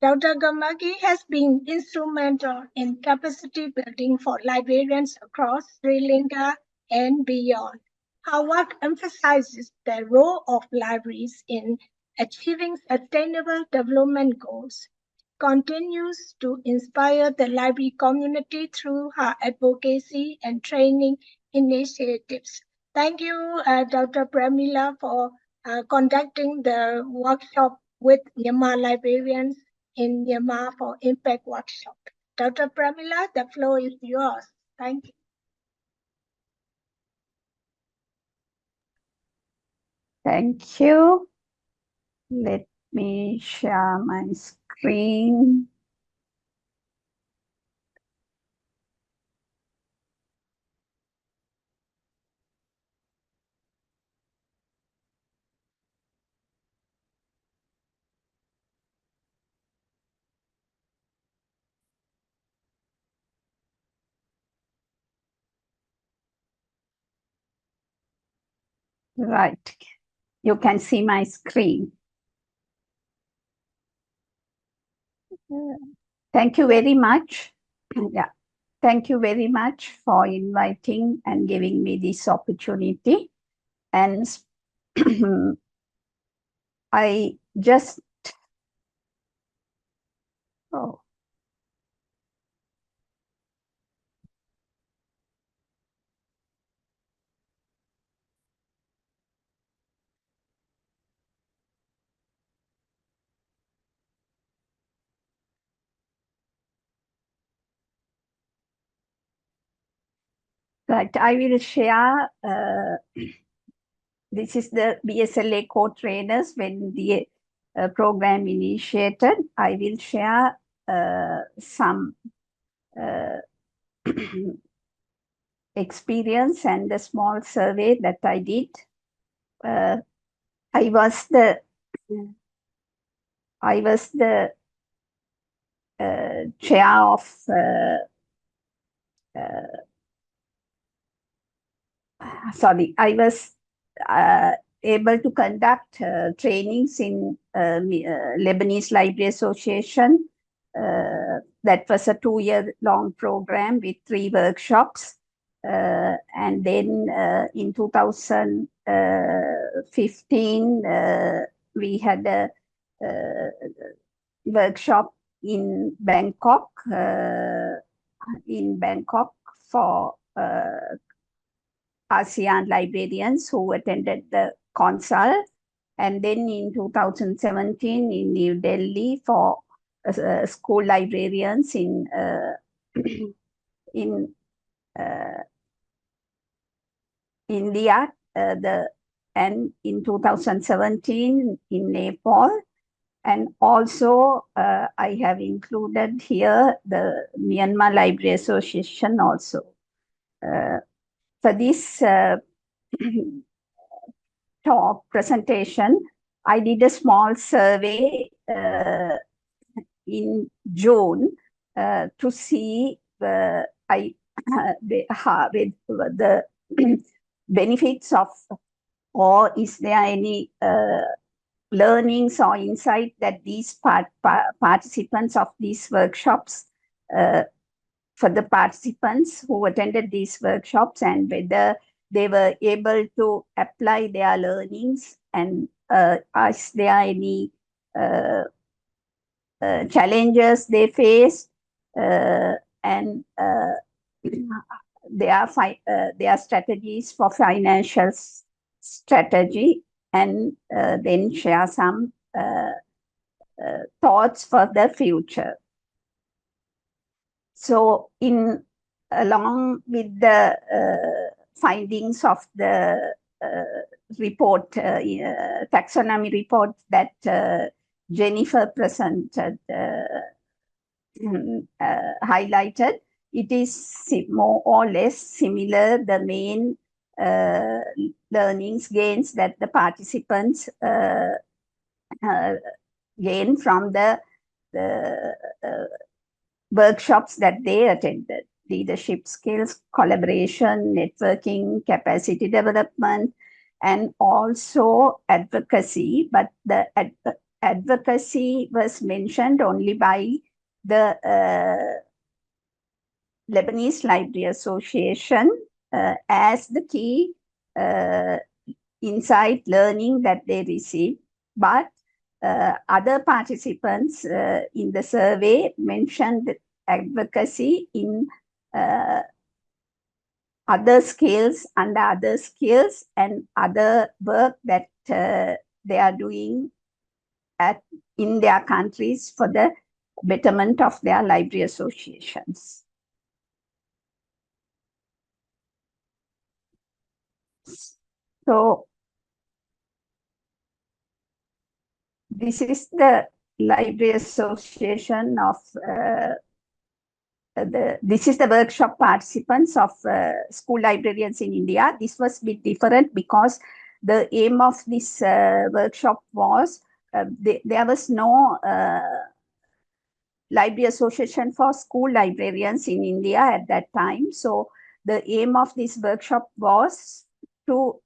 Dr. Gamagi has been instrumental in capacity building for librarians across Sri Lanka and beyond. Her work emphasizes the role of libraries in achieving sustainable development goals. She continues to inspire the library community through her advocacy and training initiatives. Thank you, Dr. Pramila, for conducting the workshop with Myanmar librarians in Myanmar for Impact Workshop. Dr. Pramila, the floor is yours. Thank you. Thank you. Let me share my screen. Right. You can see my screen. Thank you very much. Yeah. Thank you very much for inviting and giving me this opportunity. And I just, oh, right. I will share. This is the BSLA co-trainers when the program initiated. I will share some experience and the small survey that I did. I was the chair of sorry, I was able to conduct trainings in Lebanese Library Association. That was a 2-year-long program with 3 workshops. And then in 2015, we had a workshop in Bangkok for ASEAN librarians who attended the consult. And then in 2017 in New Delhi for school librarians in India, and in 2017 in Nepal. And also I have included here the Myanmar Library Association also. For this talk presentation, I did a small survey in June to see with the benefits of, or is there any learnings or insight that these participants of these workshops, for the participants who attended these workshops, and whether they were able to apply their learnings, and is there any challenges they faced, and their strategies for financial strategy, and then share some thoughts for the future. So along with the findings of the report, taxonomy report that Jennifer presented, highlighted, it is more or less similar, the main learnings gains that the participants gain from the workshops that they attended: leadership skills, collaboration, networking, capacity development, and also advocacy. But the advocacy was mentioned only by the Lebanese Library Association as the key insight learning that they received. But other participants in the survey mentioned advocacy in other skills, under other skills, and other work that they are doing in their countries for the betterment of their library associations. So this is the library association of this is the workshop participants of school librarians in India. This was a bit different because the aim of this workshop was there was no library association for school librarians in India at that time. So the aim of this workshop was to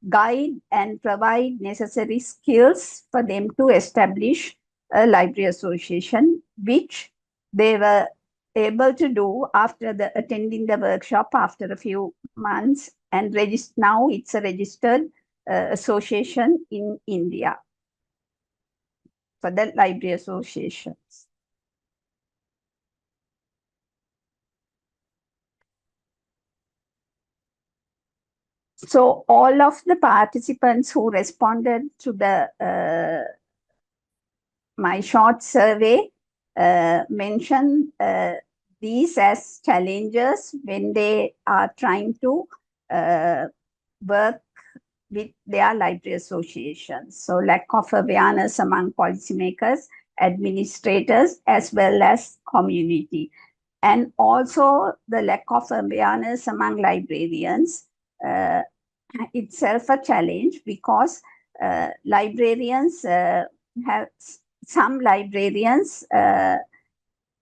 guide and provide necessary skills for them to establish a library association, which they were able to do after attending the workshop after a few months, and now it's a registered association in India for the library associations. So all of the participants who responded to the my short survey mentioned these as challenges when they are trying to work with their library associations. So lack of awareness among policymakers, administrators, as well as community. And also the lack of awareness among librarians itself a challenge, because librarians have some librarians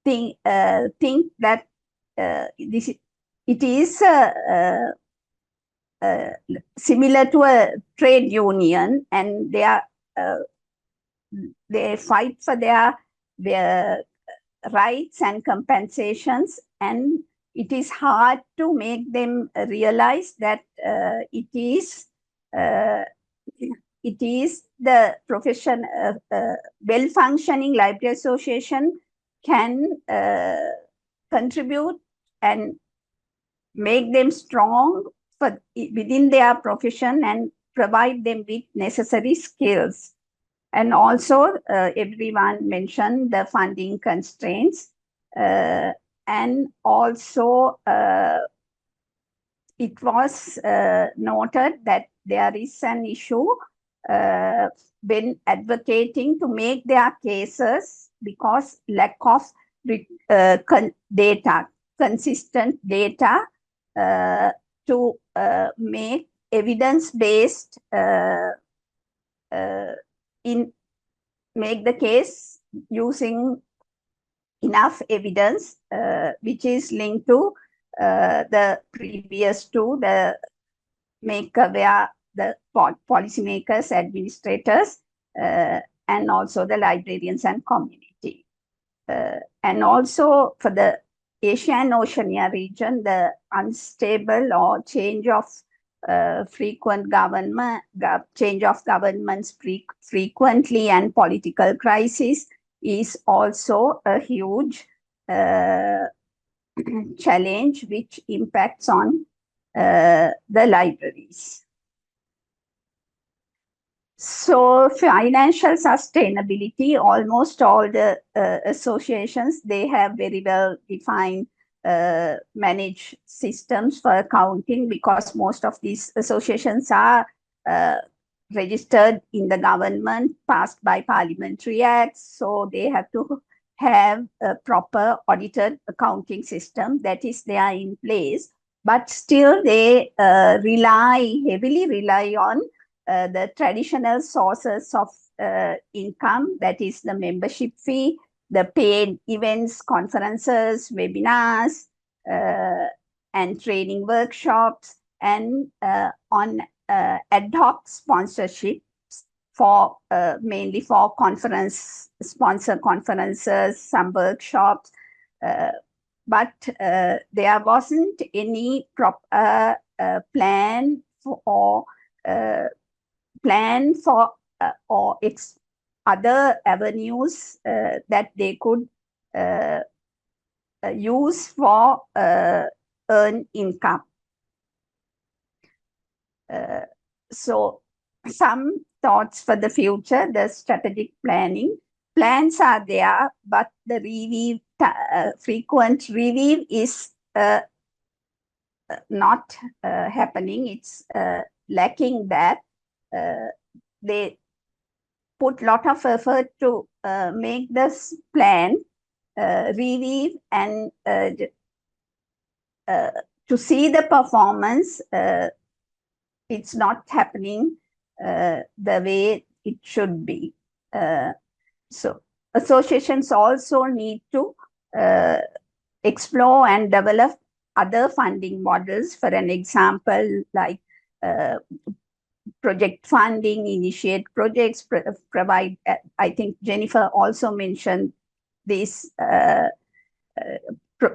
think that it is similar to a trade union, and they fight for their rights and compensations, and it is hard to make them realize that it is the profession. Well-functioning library association can contribute and make them strong within their profession and provide them with necessary skills. And also, everyone mentioned the funding constraints. And also, it was noted that there is an issue when advocating to make their cases, because lack of consistent data to make evidence-based make the case using enough evidence, which is linked to the previous two, the make aware the policymakers, administrators, and also the librarians and community. And also for the Asia and Oceania region, the unstable or change of change of governments frequently, and political crisis is also a huge challenge which impacts on the libraries. So financial sustainability, almost all the associations, they have very well defined managed systems for accounting, because most of these associations are registered in the government, passed by parliamentary acts. So they have to have a proper audited accounting system that is there in place. But still they heavily rely on the traditional sources of income, that is the membership fee, the paid events, conferences, webinars, and training workshops, and on ad hoc sponsorships for mainly for sponsor conferences, some workshops, but there wasn't any proper plan for or other avenues that they could use for earn income. So some thoughts for the future, the strategic planning. plans are there, but the review, frequent review is not happening. It's lacking that. They put a lot of effort to make this plan review and to see the performance. It's not happening the way it should be. So associations also need to explore and develop other funding models. For an example, like project funding, initiate projects, provide, I think Jennifer also mentioned this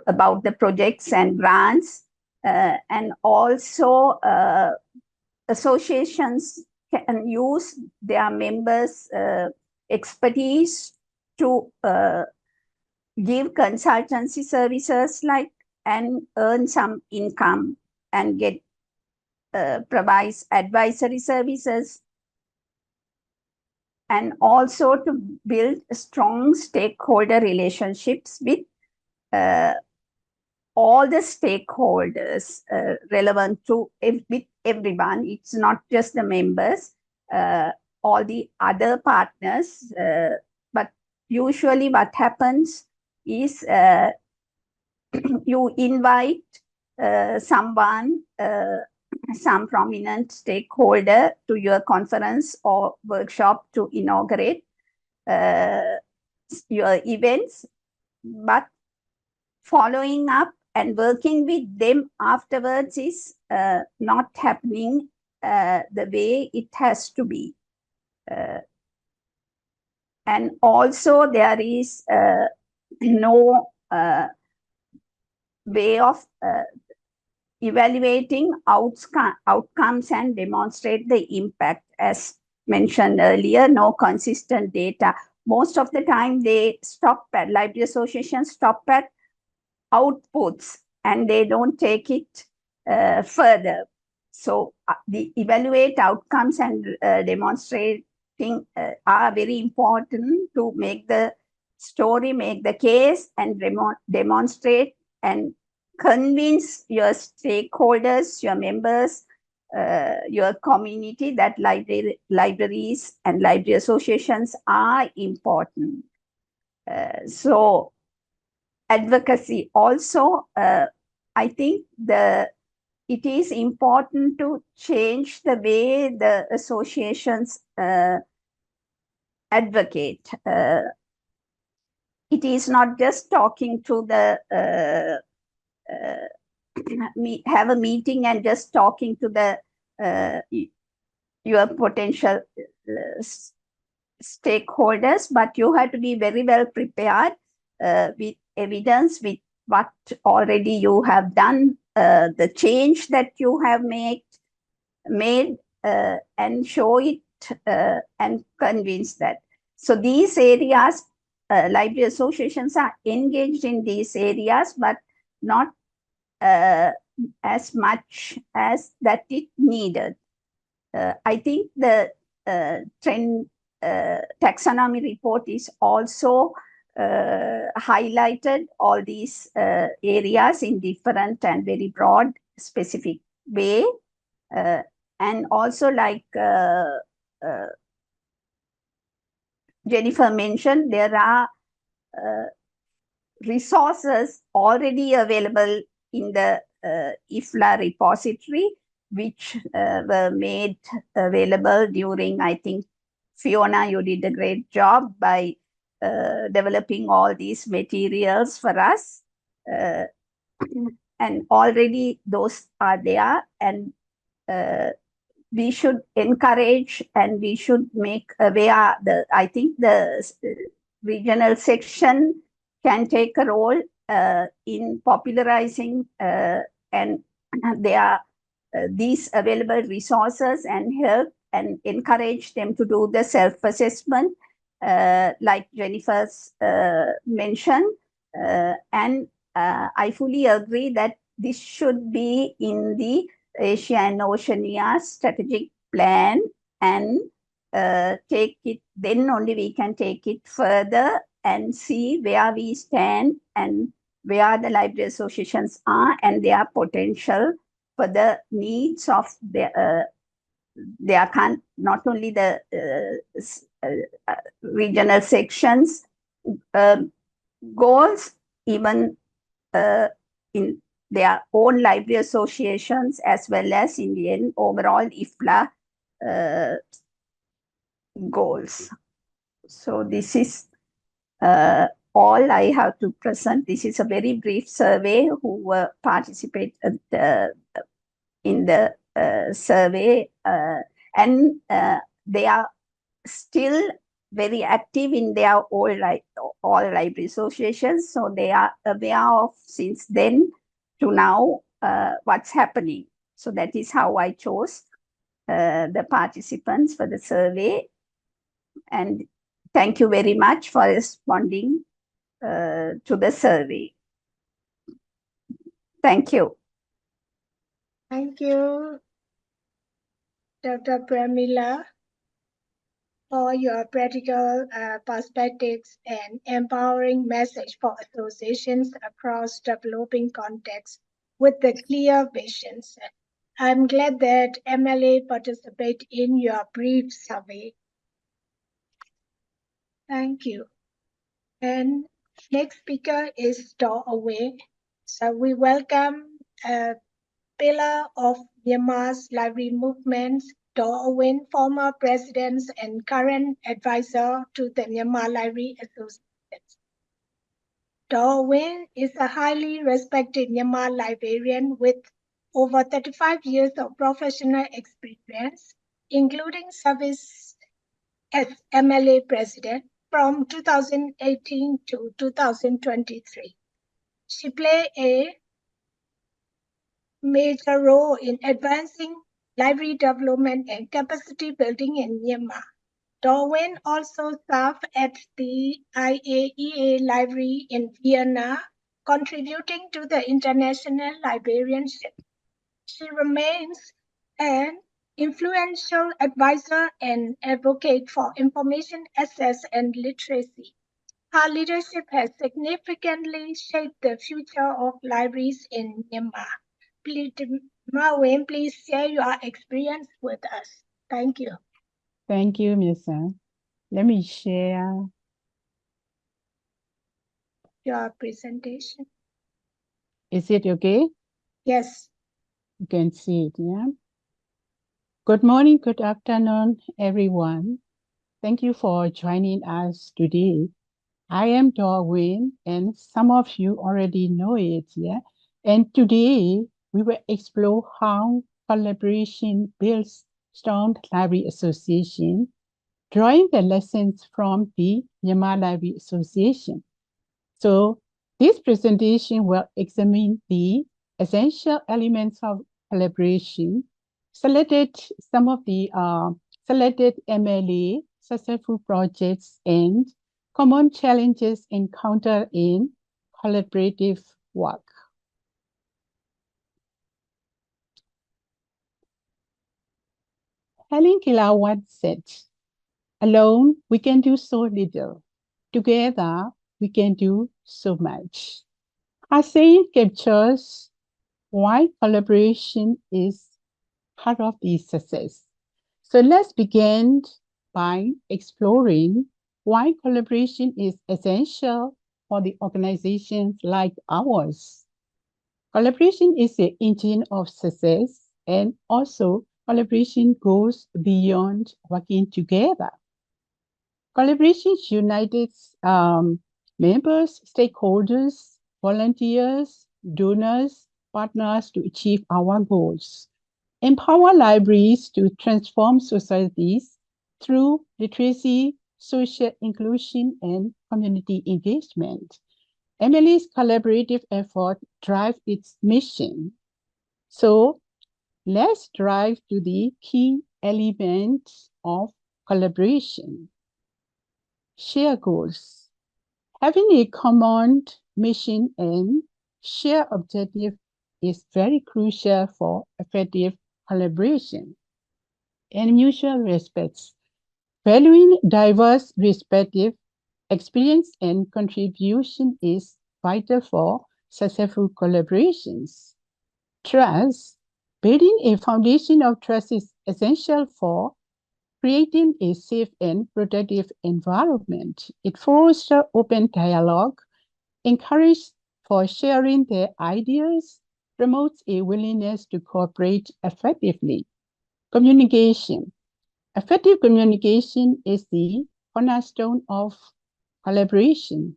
about the projects and grants, and also associations can use their members' expertise to give consultancy services and earn some income and get provides advisory services, and also to build strong stakeholder relationships with all the stakeholders relevant to with everyone. It's not just the members, all the other partners. But usually what happens is you invite someone, some prominent stakeholder to your conference or workshop to inaugurate your events, but following up and working with them afterwards is not happening the way it has to be. And also there is no way of evaluating outcomes and demonstrate the impact. As mentioned earlier, no consistent data. Most of the time they stop at, library associations stop at outputs and they don't take it further. So the evaluate outcomes and demonstrating are very important to make the story, make the case, and demonstrate and convince your stakeholders, your members, your community that libraries and library associations are important. So advocacy also, I think it is important to change the way the associations advocate. It is not just talking to the have a meeting and just talking to the your potential stakeholders, but you have to be very well prepared with evidence, with what already you have done, the change that you have made, and show it and convince that. So these areas, library associations are engaged in these areas, but not as much as that it needed. I think the trend taxonomy report is also highlighted all these areas in different and very broad specific way. And also, like Jennifer mentioned, there are resources already available in the IFLA repository, which were made available during, I think, Fiona, you did a great job by developing all these materials for us. And already those are there, and we should encourage and we should make aware. I think the regional section can take a role in popularizing and there are these available resources and help and encourage them to do the self-assessment like Jennifer's mentioned. And I fully agree that this should be in the Asia and Oceania strategic plan and take it, then only we can take it further and see where we stand and where the library associations are and their potential for the needs of not only the regional sections goals, even in their own library associations, as well as in the end overall IFLA goals. So this is all I have to present. This is a very brief survey who participate in the survey, and they are still very active in their all library associations. So they are aware of since then to now what's happening. So that is how I chose the participants for the survey. And thank you very much for responding to the survey. Thank you. Thank you, Dr. Pramila, for your practical perspectives and empowering message for associations across developing contexts with the clear visions. I'm glad that MLA participate in your brief survey. Thank you. And next speaker is Doorway. So we welcome pillar of Myanmar's library movement, Doorway, former president and current advisor to the Myanmar Library Association. Doorway is a highly respected Myanmar librarian with over 35 years of professional experience, including service as MLA president from 2018 to 2023. She played a major role in advancing library development and capacity building in Myanmar. Dorwin also served at the IAEA Library in Vienna, contributing to the international librarianship. She remains an influential advisor and advocate for information access and literacy. Her leadership has significantly shaped the future of libraries in Myanmar. Please, Marwin, please share your experience with us. Thank you. Thank you, Misa. Let me share Your presentation. Is it okay? Yes. You can see it, yeah? Good morning, good afternoon, everyone. Thank you for joining us today. I am Dorwin, and some of you already know it, yeah? And today, we will explore how collaboration builds strong library association, drawing the lessons from the Myanmar Library Association. So this presentation will examine the essential elements of collaboration, selected some of the selected MLA successful projects and common challenges encountered in collaborative work. Helen Keller once said, "Alone, we can do so little. Together, we can do so much." Her saying captures why collaboration is part of the success. So let's begin by exploring why collaboration is essential for the organizations like ours. Collaboration is the engine of success, and also collaboration goes beyond working together. Collaboration unites members, stakeholders, volunteers, donors, partners to achieve our goals. Empower libraries to transform societies through literacy, social inclusion, and community engagement. MLA's collaborative effort drive its mission. So let's drive to the key elements of collaboration. Share goals. Having a common mission and shared objective is very crucial for effective collaboration and mutual respect. Valuing diverse perspective, experience, and contribution is vital for successful collaborations. Trust. Building a foundation of trust is essential for creating a safe and productive environment. It fosters open dialogue, encourages for sharing their ideas, promotes a willingness to cooperate effectively. Communication. Effective communication is the cornerstone of collaboration.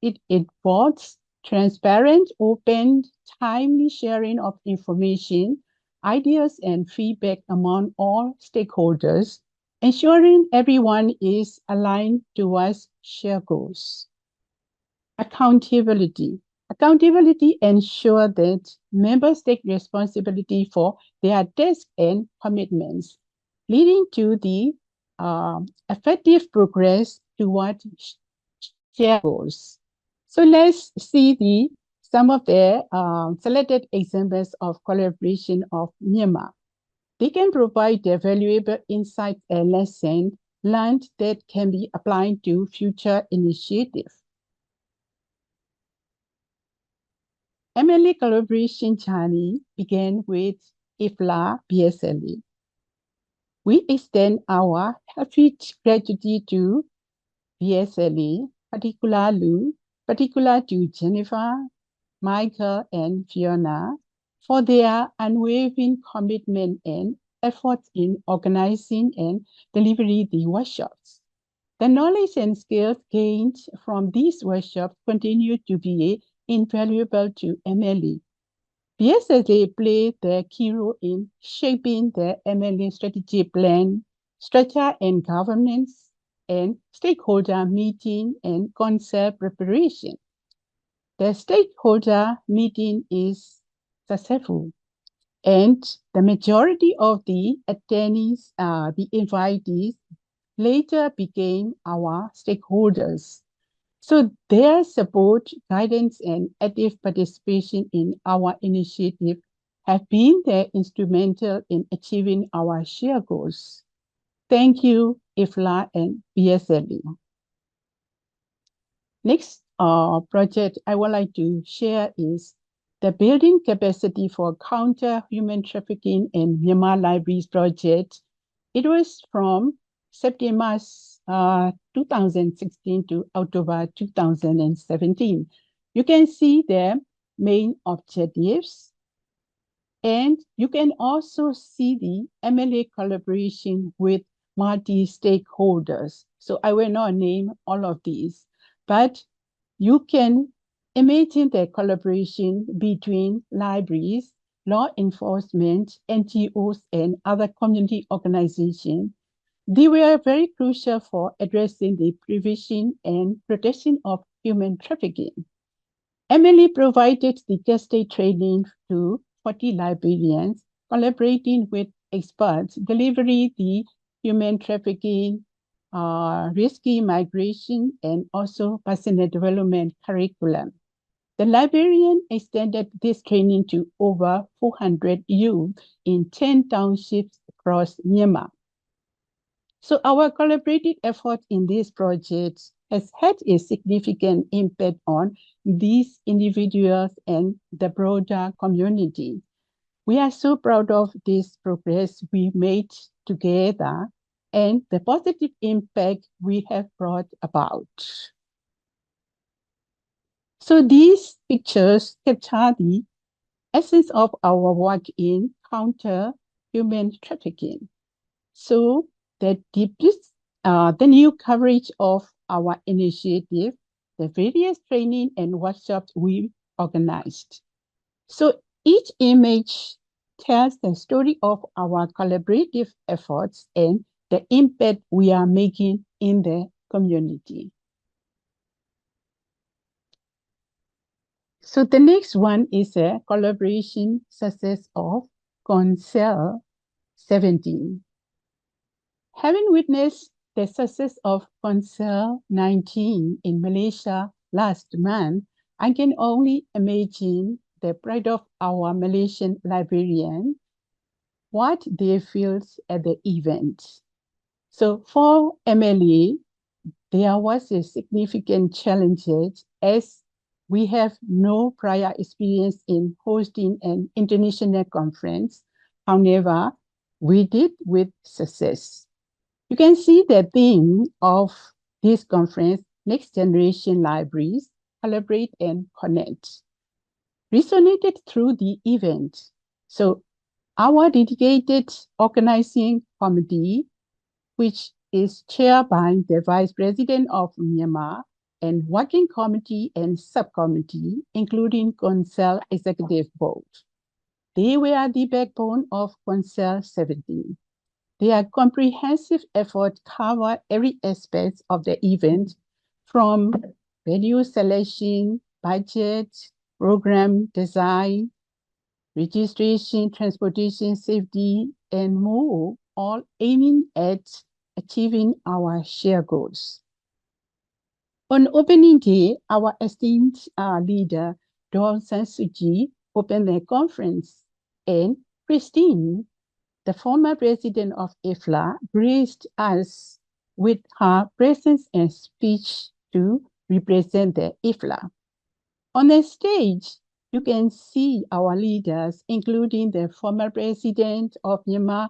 It involves transparent, open, timely sharing of information, ideas, and feedback among all stakeholders, ensuring everyone is aligned towards shared goals. Accountability. Accountability ensures that members take responsibility for their tasks and commitments, leading to the effective progress toward shared goals. So let's see some of the selected examples of collaboration of Myanmar. They can provide the valuable insights and lessons learned that can be applied to future initiatives. MLA collaboration journey began with IFLA BSLE. We extend our heartfelt gratitude to BSLE, particular to Jennifer, Michael, and Fiona for their unwavering commitment and efforts in organizing and delivering the workshops. The knowledge and skills gained from these workshops continue to be invaluable to MLE. BSLE played the key role in shaping the MLE strategy plan, structure and governance, and stakeholder meeting and concept preparation. The stakeholder meeting is successful, and the majority of the attendees, the invitees, later became our stakeholders. So their support, guidance, and active participation in our initiative have been instrumental in achieving our shared goals. Thank you, IFLA and BSLE. Next project I would like to share is the Building Capacity for Counter Human Trafficking in Myanmar Libraries project. It was from September 2016 to October 2017. You can see the main objectives, and you can also see the MLA collaboration with multi-stakeholders. So I will not name all of these, but you can imagine the collaboration between libraries, law enforcement, NGOs, and other community organizations. They were very crucial for addressing the prevention and protection of human trafficking. MLE provided the guest-day training to 40 librarians, collaborating with experts, delivering the human trafficking, risky migration, and also personal development curriculum. The librarian extended this training to over 400 youth in 10 townships across Myanmar. So our collaborative effort in this project has had a significant impact on these individuals and the broader community. We are so proud of this progress we made together and the positive impact we have brought about. So these pictures capture the essence of our work in counter human trafficking. So the new coverage of our initiative, the various training and workshops we organized. So each image tells the story of our collaborative efforts and the impact we are making in the community. So the next one is a collaboration success of Council 17. Having witnessed the success of Council 19 in Malaysia last month, I can only imagine the pride of our Malaysian librarian, what they felt at the event. So for Emily, there was a significant challenge as we have no prior experience in hosting an international conference. However, we did with success. You can see the theme of this conference, Next Generation Libraries, Collaborate and Connect, resonated through the event. So our dedicated organizing committee, which is chaired by the Vice President of Myanmar, and working committee and subcommittee, including Council Executive Board. They were the backbone of Council 17. Their comprehensive effort covered every aspect of the event, from venue selection, budget, program design, registration, transportation, safety, and more, all aiming at achieving our shared goals. On opening day, our esteemed leader, Daw San Suu Kyi, opened the conference, and Christine, the former president of IFLA, graced us with her presence and speech to represent the IFLA. On the stage, you can see our leaders, including the former president of Myanmar,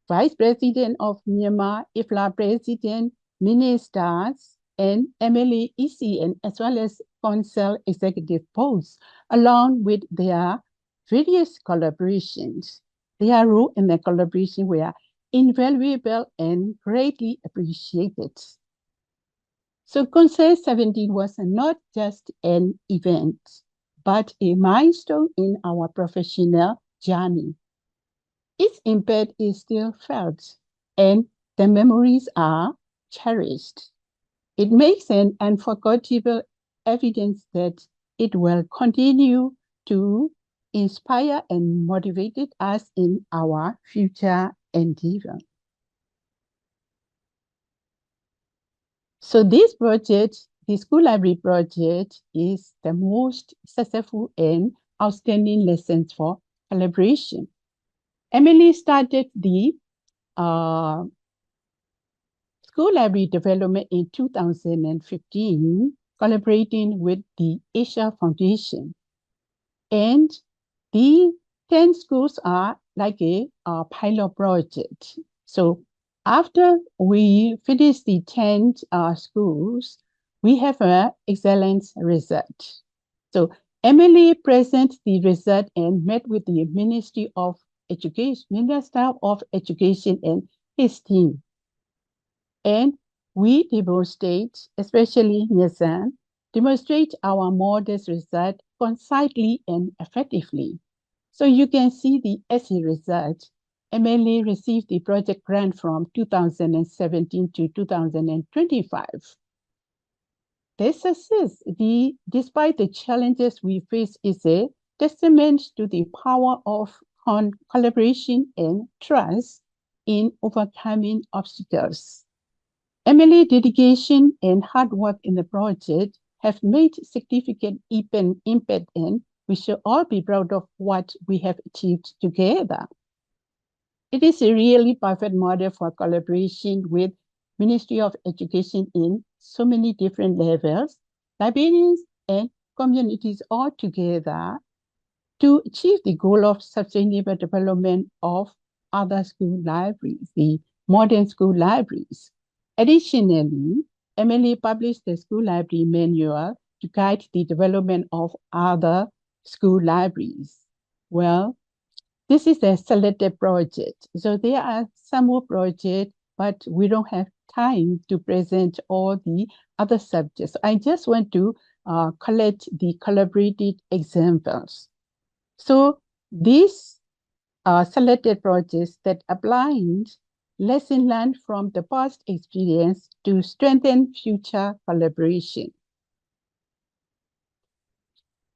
vice president of Myanmar, IFLA president, ministers, and MLA-EC, and as well as council executive boards, along with their various collaborations. Their role in the collaboration were invaluable and greatly appreciated. So Council 17 was not just an event, but a milestone in our professional journey. Its impact is still felt, and the memories are cherished. It makes an unforgettable evidence that it will continue to inspire and motivate us in our future endeavor. So this project, the school library project, is the most successful and outstanding lessons for collaboration. Emily started the school library development in 2015, collaborating with the Asia Foundation. And the 10 schools are like a pilot project. So after we finish the 10 schools, we have an excellent result. So Emily presented the result and met with the Minister of Education and his team. And we demonstrate, especially Nyesan, demonstrate our modest result concisely and effectively. So you can see the essay result. Emily received the project grant from 2017 to 2025. This success, despite the challenges we face, is a testament to the power of collaboration and trust in overcoming obstacles. Emily's dedication and hard work in the project have made significant impact, and we should all be proud of what we have achieved together. It is a really perfect model for collaboration with Ministry of Education in so many different levels, librarians and communities all together to achieve the goal of sustainable development of other school libraries, the modern school libraries. Additionally, Emily published the school library manual to guide the development of other school libraries. Well, this is a selected project. So there are some more projects, but we don't have time to present all the other subjects. I just want to collect the collaborated examples. So these selected projects that aligned lessons learned from the past experience to strengthen future collaboration.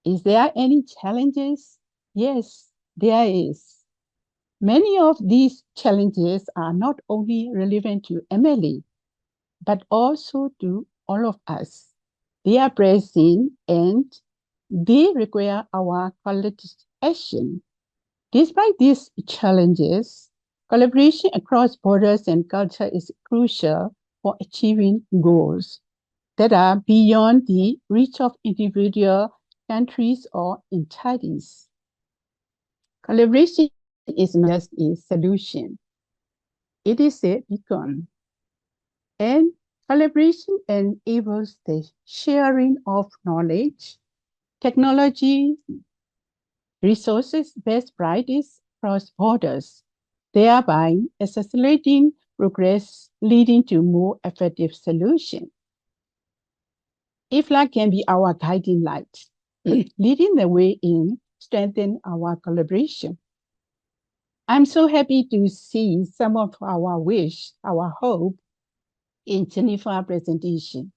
Is there any challenges? Yes, there is. Many of these challenges are not only relevant to Emily, but also to all of us. They are present and they require our collective action. Despite these challenges, Collaboration across borders and culture is crucial for achieving goals that are beyond the reach of individual countries or entities. Collaboration is not just a solution, it is a beacon. And collaboration enables the sharing of knowledge, technology, resources, best practices across borders, thereby accelerating progress, leading to more effective solutions. IFLA can be our guiding light, leading the way in strengthening our collaboration. I'm so happy to see some of our wish, our hope in Jennifer's presentation.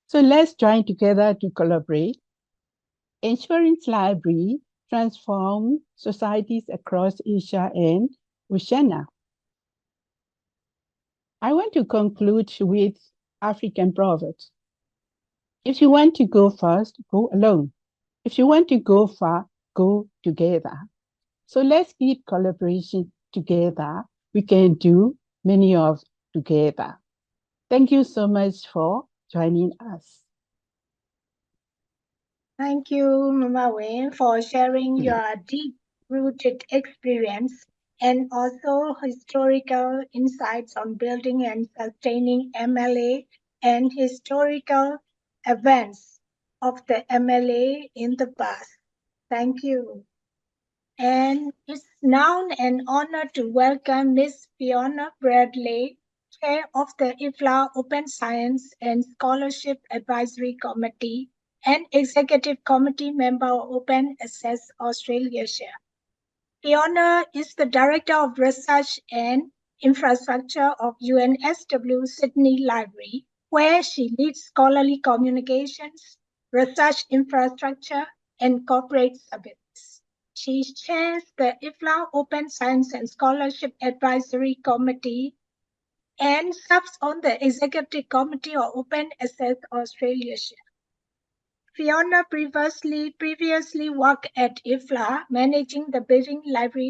So let's join together to collaborate, ensuring library transform societies across Asia and Oceania. I want to conclude with African proverbs. If you want to go fast, go alone. If you want to go far, go together. So let's keep collaboration together. We can do many of together. Thank you so much for joining us. Thank you, Mama Wayne, for sharing your deep-rooted experience and also historical insights on building and sustaining MLA and historical events of the MLA in the past. Thank you. And it's now an honor to welcome Ms. Fiona Bradley, Chair of the IFLA Open Science and Scholarship Advisory Committee and Executive Committee member of Open Access Australia. Fiona is the Director of Research and Infrastructure of UNSW Sydney Library, where she leads scholarly communications, research infrastructure, and corporate services. She chairs the IFLA Open Science and Scholarship Advisory Committee and serves on the Executive Committee of Open Access Australia. Fiona previously worked at IFLA, managing the Building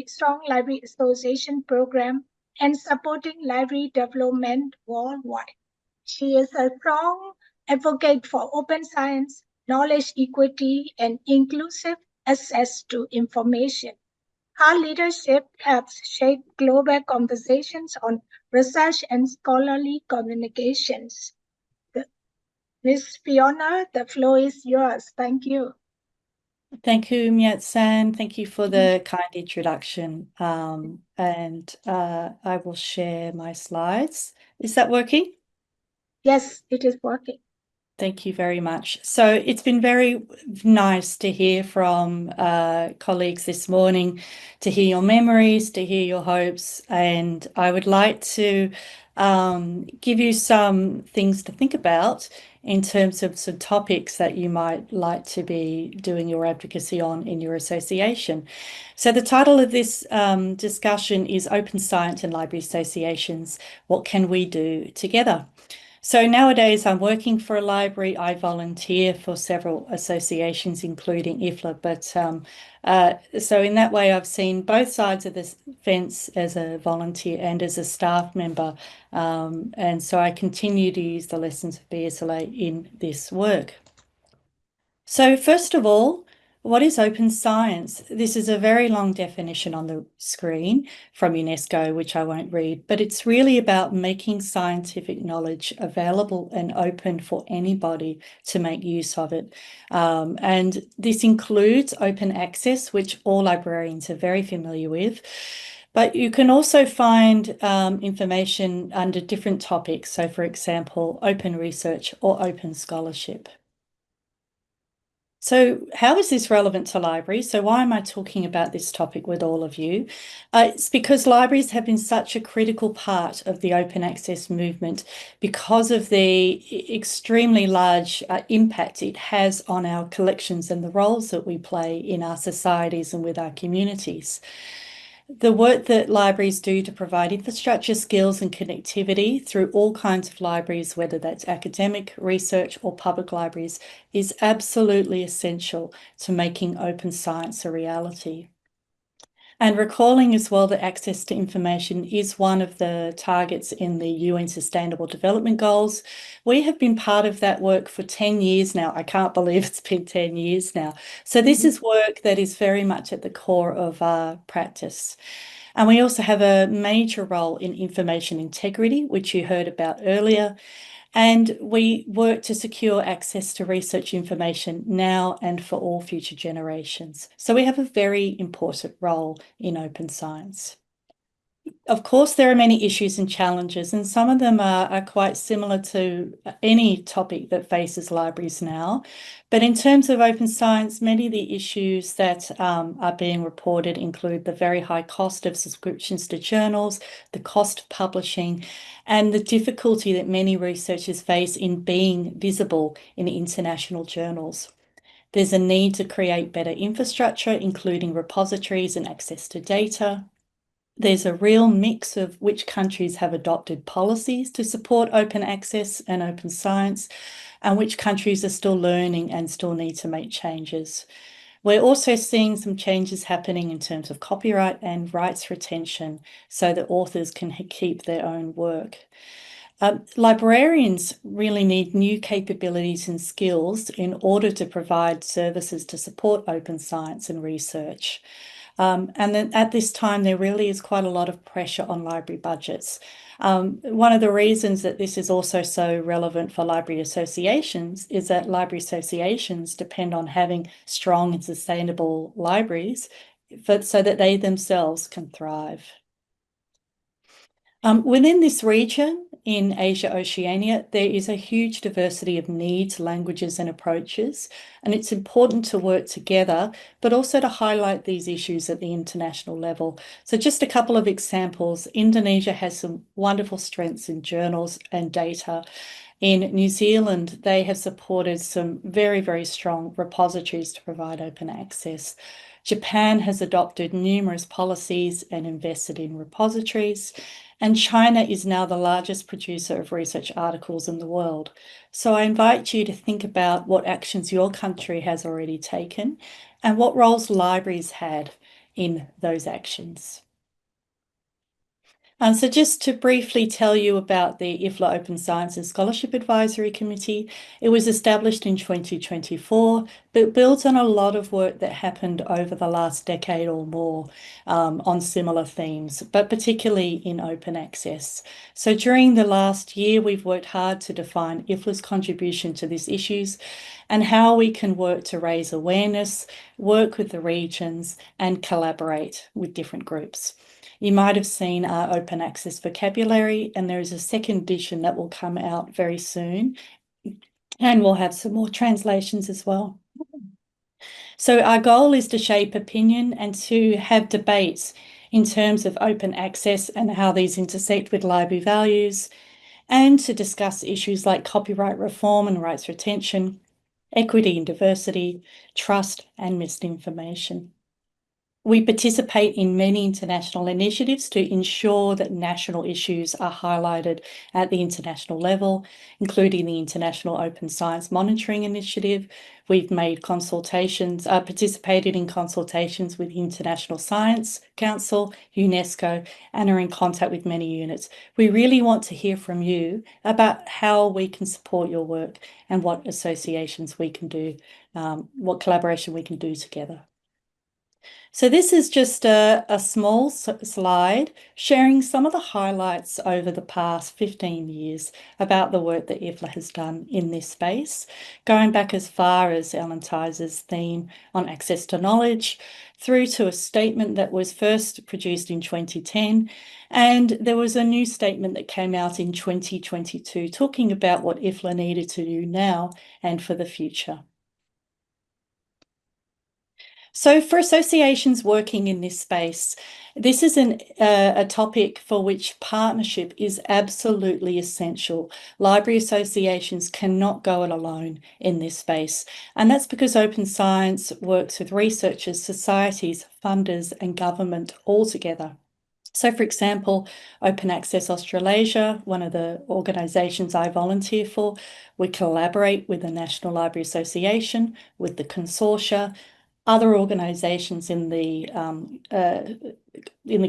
Strong Library Association program and supporting library development worldwide. She is a strong advocate for open science, knowledge equity, and inclusive access to information. Her leadership helps shape global conversations on research and scholarly communications. Ms. Fiona, the floor is yours. Thank you. Thank you, Myat San. Thank you for the kind introduction. I will share my slides. Is that working? Yes, it is working. Thank you very much. So it's been very nice to hear from colleagues this morning, to hear your memories, to hear your hopes, and I would like to give you some things to think about in terms of some topics that you might like to be doing your advocacy on in your association. So the title of this discussion is Open Science and Library Associations, What Can We Do Together? So nowadays I'm working for a library. I volunteer for several associations, including IFLA, but so in that way I've seen both sides of this fence as a volunteer and as a staff member. And so I continue to use the lessons of BSLA in this work. So first of all, what is open science? This is a very long definition on the screen from UNESCO, which I won't read, but it's really about making scientific knowledge available and open for anybody to make use of it. And this includes open access, which all librarians are very familiar with. But you can also find information under different topics. So for example, open research or open scholarship. So how is this relevant to libraries? So why am I talking about this topic with all of you? It's because libraries have been such a critical part of the open access movement because of the extremely large impact it has on our collections and the roles that we play in our societies and with our communities. The work that libraries do to provide infrastructure, skills and connectivity through all kinds of libraries, whether that's academic, research or public libraries, is absolutely essential to making open science a reality. And recalling as well that access to information is one of the targets in the UN Sustainable Development Goals. We have been part of that work for 10 years now. I can't believe it's been 10 years now. So this is work that is very much at the core of our practice. And we also have a major role in information integrity, which you heard about earlier. And we work to secure access to research information now and for all future generations. So we have a very important role in open science. Of course, there are many issues and challenges, and some of them are quite similar to any topic that faces libraries now. But in terms of open science, many of the issues that are being reported include the very high cost of subscriptions to journals, the cost of publishing, and the difficulty that many researchers face in being visible in international journals. There's a need to create better infrastructure, including repositories and access to data. There's a real mix of which countries have adopted policies to support open access and open science, and which countries are still learning and still need to make changes. We're also seeing some changes happening in terms of copyright and rights retention so that authors can keep their own work. Librarians really need new capabilities and skills in order to provide services to support open science and research. And then at this time, there really is quite a lot of pressure on library budgets. One of the reasons that this is also so relevant for library associations is that library associations depend on having strong and sustainable libraries so that they themselves can thrive. Within this region, in Asia, Oceania, there is a huge diversity of needs, languages, and approaches, and it's important to work together, but also to highlight these issues at the international level. So just a couple of examples. Indonesia has some wonderful strengths in journals and data. In New Zealand, they have supported some very, very strong repositories to provide open access. Japan has adopted numerous policies and invested in repositories. And China is now the largest producer of research articles in the world. So I invite you to think about what actions your country has already taken and what roles libraries had in those actions. So just to briefly tell you about the IFLA Open Science and Scholarship Advisory Committee, it was established in 2024, but builds on a lot of work that happened over the last decade or more on similar themes, but particularly in open access. So during the last year, we've worked hard to define IFLA's contribution to these issues and how we can work to raise awareness, work with the regions, and collaborate with different groups. You might have seen our open access vocabulary, and there is a second edition that will come out very soon, and we'll have some more translations as well. So our goal is to shape opinion and to have debates in terms of open access and how these intersect with library values, and to discuss issues like copyright reform and rights retention, equity and diversity, trust, and misinformation. We participate in many international initiatives to ensure that national issues are highlighted at the international level, including the International Open Science Monitoring Initiative. We've made consultations, participated in consultations with the International Science Council, UNESCO, and are in contact with many units. We really want to hear from you about how we can support your work and what associations we can do, what collaboration we can do together. So this is just a small slide sharing some of the highlights over the past 15 years about the work that IFLA has done in this space, going back as far as Ellen Tiser's theme on access to knowledge, through to a statement that was first produced in 2010, and there was a new statement that came out in 2022 talking about what IFLA needed to do now and for the future. So for associations working in this space, this is a topic for which partnership is absolutely essential. Library associations cannot go it alone in this space. And that's because open science works with researchers, societies, funders, and government all together. So, for example, Open Access Australasia, one of the organisations I volunteer for, we collaborate with the National Library Association, with the consortia, other organisations in the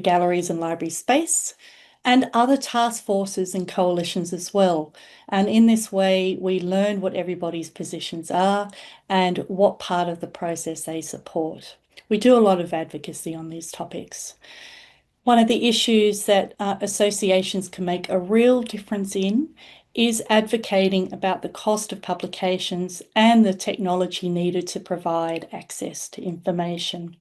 galleries and library space, and other task forces and coalitions as well. And in this way, we learn what everybody's positions are and what part of the process they support. We do a lot of advocacy on these topics. One of the issues that associations can make a real difference in is advocating about the cost of publications and the technology needed to provide access to information.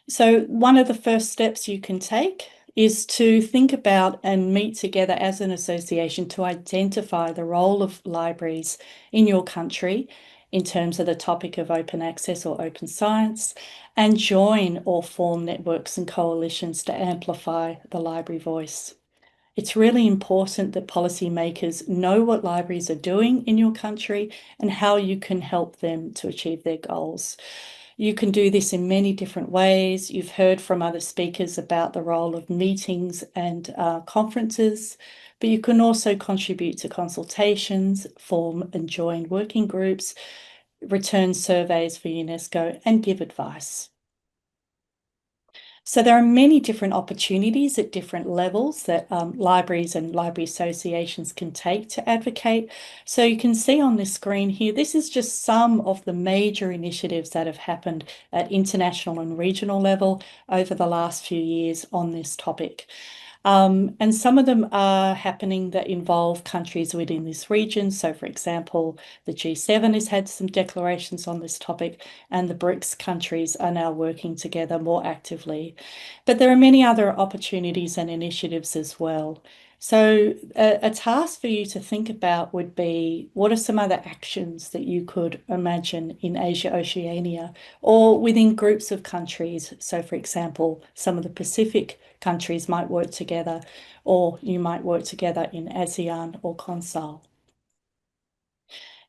So one of the first steps you can take is to think about and meet together as an association to identify the role of libraries in your country in terms of the topic of open access or open science, and join or form networks and coalitions to amplify the library voice. It's really important that policymakers know what libraries are doing in your country and how you can help them to achieve their goals. You can do this in many different ways. You've heard from other speakers about the role of meetings and conferences, but you can also contribute to consultations, form and join working groups, return surveys for UNESCO, and give advice. So there are many different opportunities at different levels that libraries and library associations can take to advocate. So you can see on this screen here, this is just some of the major initiatives that have happened at international and regional level over the last few years on this topic. And some of them are happening that involve countries within this region. So, for example, the G7 has had some declarations on this topic, and the BRICS countries are now working together more actively. But there are many other opportunities and initiatives as well. So a task for you to think about would be, what are some other actions that you could imagine in Asia, Oceania, or within groups of countries? So, for example, some of the Pacific countries might work together, or you might work together in ASEAN or CONSAL.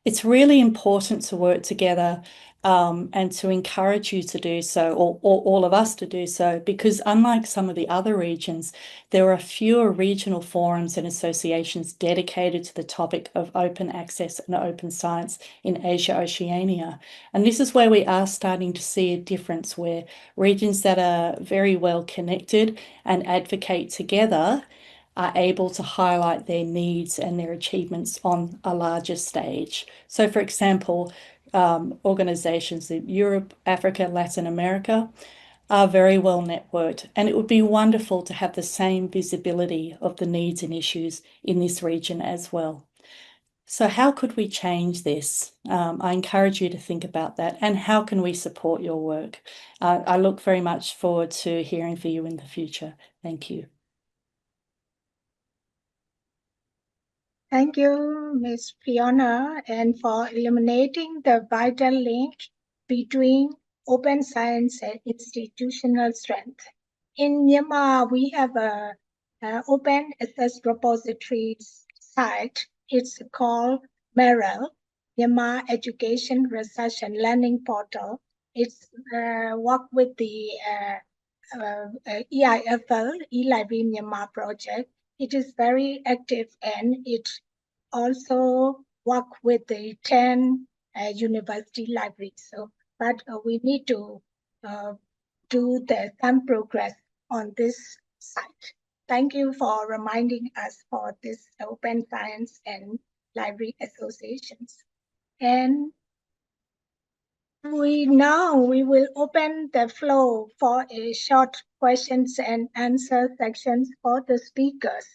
It's really important to work together and to encourage you to do so, or all of us to do so, because unlike some of the other regions, there are fewer regional forums and associations dedicated to the topic of open access and open science in Asia, Oceania. And this is where we are starting to see a difference, where regions that are very well connected and advocate together are able to highlight their needs and their achievements on a larger stage. So, for example, organisations in Europe, Africa, Latin America are very well networked, and it would be wonderful to have the same visibility of the needs and issues in this region as well. So how could we change this? I encourage you to think about that, and how can we support your work? I look very much forward to hearing from you in the future. Thank you. Thank you, Ms. Fiona, and for illuminating the vital link between open science and institutional strength. In Myanmar, we have a open access repository site. It's called MEREL, Myanmar Education, Research and Learning Portal. It's work with the EIFL, eLibrary Myanmar project. It is very active, and it also work with the 10 university libraries. So, but we need to do some progress on this site. Thank you for reminding us for this open science and library associations. And we will open the floor for a short questions and answer sections for the speakers.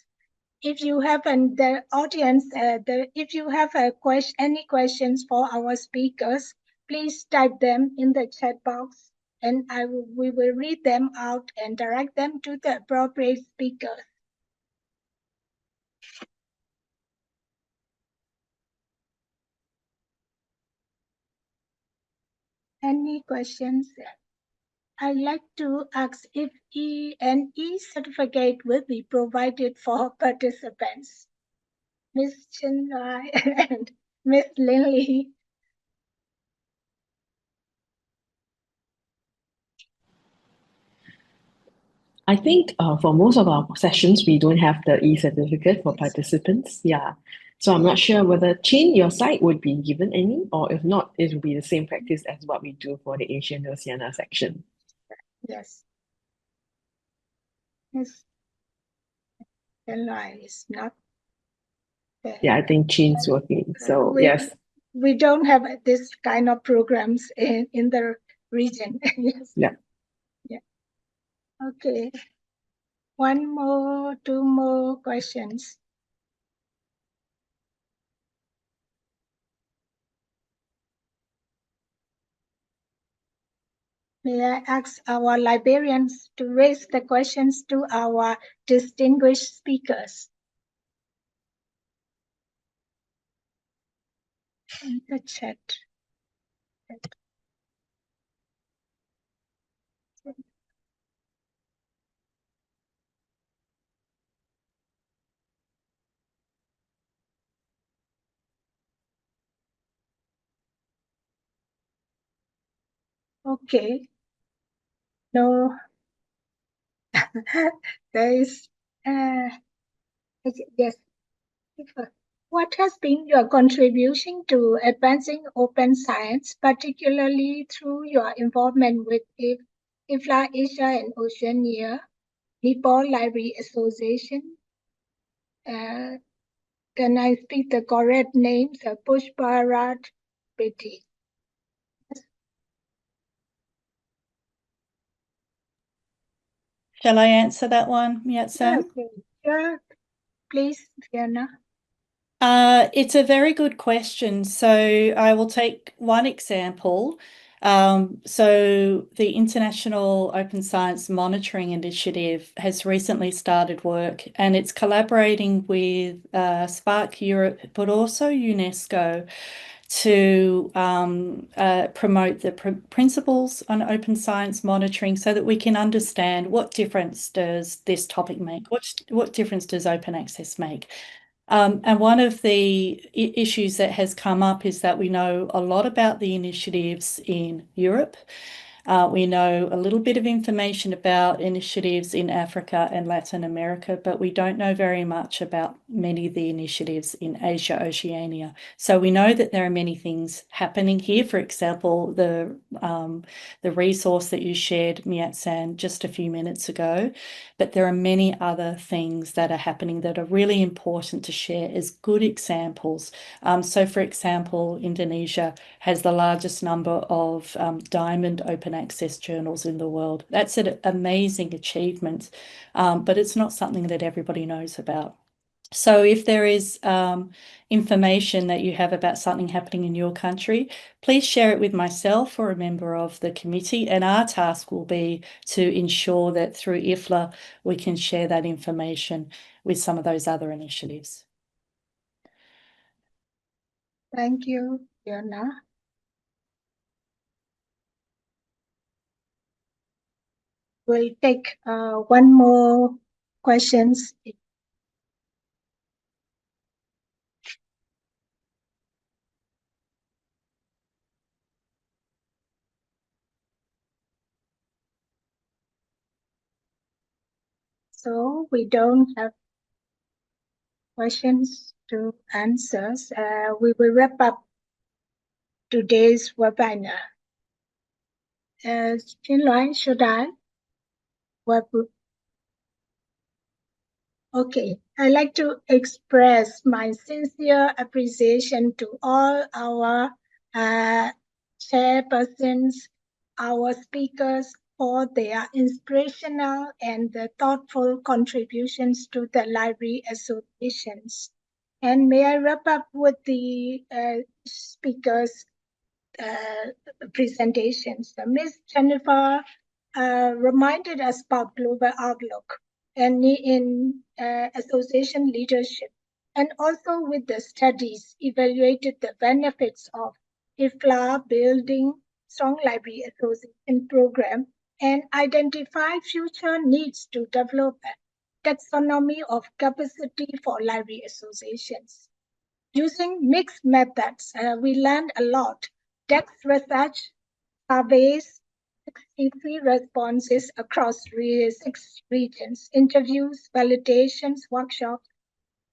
If you have the audience, if you have any questions for our speakers, please type them in the chat box, and we will read them out and direct them to the appropriate speakers. Any questions? I'd like to ask if an e-certificate will be provided for participants. Ms. Chen Lai and Ms. Lin Lee. I think for most of our sessions, we don't have the e-certificate for participants. Yeah. So I'm not sure whether Chin, your side would be given any, or if not, it will be the same practice as what we do for the Asia and Oceania section. Yes. Yes. The line is not there. Yeah, I think Chin's working. So we, yes. We don't have this kind of programs in the region. Yes. Yeah. Yeah. Okay. Two more questions. May I ask our librarians to raise the questions to our distinguished speakers in the chat. Okay. No, there is, yes. What has been your contribution to advancing open science, particularly through your involvement with IFLA Asia and Oceania, Nepal Library Association? Can I speak the correct names? Pushparat Betty. Shall I answer that one, Myat-san? Sure. Please, Fiona. It's a very good question. So I will take one example. So the International Open Science Monitoring Initiative has recently started work, and it's collaborating with Spark Europe, but also UNESCO, to promote the principles on open science monitoring so that we can understand what difference does this topic make, what difference does open access make. And one of the issues that has come up is that we know a lot about the initiatives in Europe. We know a little bit of information about initiatives in Africa and Latin America, but we don't know very much about many of the initiatives in Asia, Oceania. So we know that there are many things happening here. For example, the resource that you shared, Myat-san, just a few minutes ago, but there are many other things that are happening that are really important to share as good examples. So for example, Indonesia has the largest number of diamond open access journals in the world. That's an amazing achievement, but it's not something that everybody knows about. So if there is information that you have about something happening in your country, please share it with myself or a member of the committee, and our task will be to ensure that through IFLA we can share that information with some of those other initiatives. Thank you, Fiona. We'll take one more questions. So we don't have questions to answer. We will wrap up today's webinar. Chin-Luan, should I? Okay, I'd like to express my sincere appreciation to all our chairpersons, our speakers, for their inspirational and thoughtful contributions to the library associations. And may I wrap up with the speakers' presentations. Ms. Jennifer reminded us about global outlook and in association leadership, and also with the studies evaluated the benefits of IFLA building strong library association program and identify future needs to develop a taxonomy of capacity for library associations. Using mixed methods, we learned a lot. Text research, surveys, 63 responses across 6 regions, interviews, validations, workshops,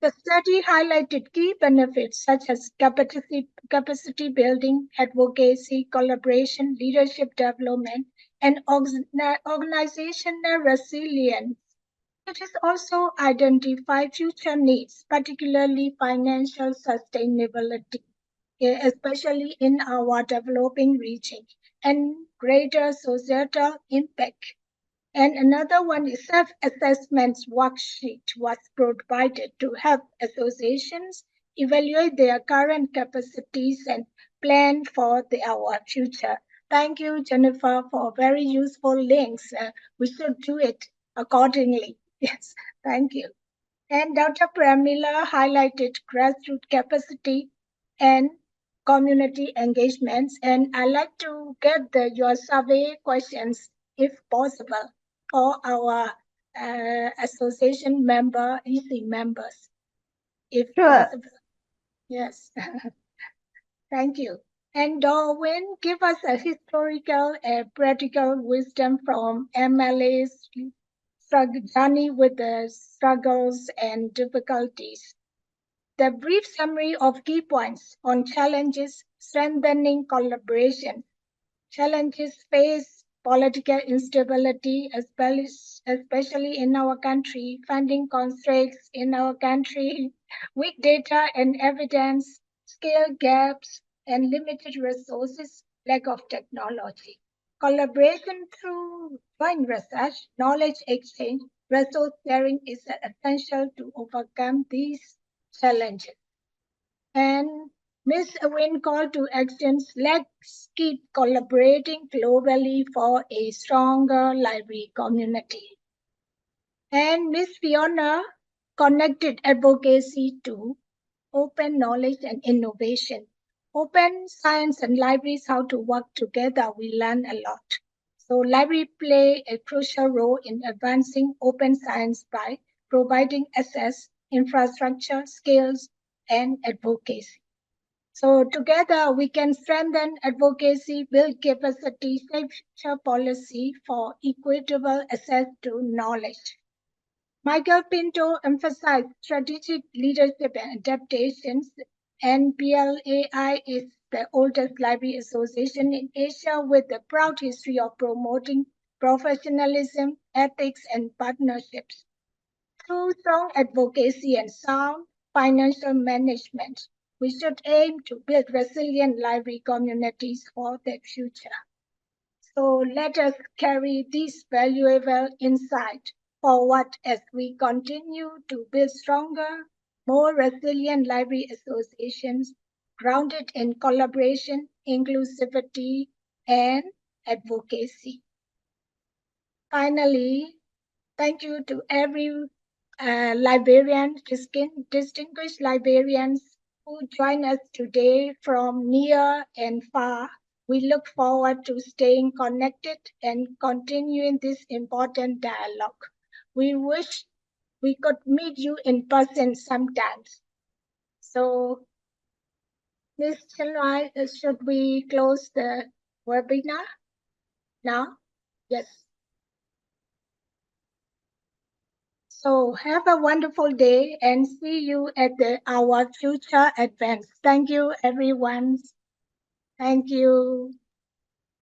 The study highlighted key benefits such as capacity building, advocacy, collaboration, leadership development, and organizational resilience. It has also identified future needs, particularly financial sustainability, especially in our developing region, and greater societal impact. And another one is self-assessment worksheet was provided to help associations evaluate their current capacities and plan for our future. Thank you, Jennifer, for very useful links. We should do it accordingly. Yes, thank you. And Dr. Pramila highlighted grassroots capacity and community engagements. And I'd like to get your survey questions, if possible, for our association member, EC members, if possible. Yes, thank you. And Darwin, give us a historical and practical wisdom from MLA's journey with the struggles and difficulties. The brief summary of key points on challenges strengthening collaboration. Challenges face political instability, especially in our country, funding constraints in our country, weak data and evidence, scale gaps, and limited resources, lack of technology. Collaboration through joint research, knowledge exchange, resource sharing is essential to overcome these challenges. And Ms. Win call to actions. Let's keep collaborating globally for a stronger library community. And Ms. Fiona connected advocacy to open knowledge and innovation. Open science and libraries, how to work together, we learn a lot. So library play a crucial role in advancing open science by providing access, infrastructure, skills, and advocacy. So together we can strengthen advocacy, build capacity, shape future policy for equitable access to knowledge. Michael Pinto emphasized strategic leadership and adaptations. NPLAI is the oldest library association in Asia with a proud history of promoting professionalism, ethics, and partnerships. Through strong advocacy and sound financial management, we should aim to build resilient library communities for the future. So let us carry this valuable insight forward as we continue to build stronger, more resilient library associations grounded in collaboration, inclusivity, and advocacy. Finally, thank you to every librarian, distinguished librarians who join us today from near and far. We look forward to staying connected and continuing this important dialogue. We wish we could meet you in person sometimes. So, Ms. Chenwai, should we close the webinar now? Yes. So have a wonderful day and see you at our future events. Thank you, everyone. Thank you.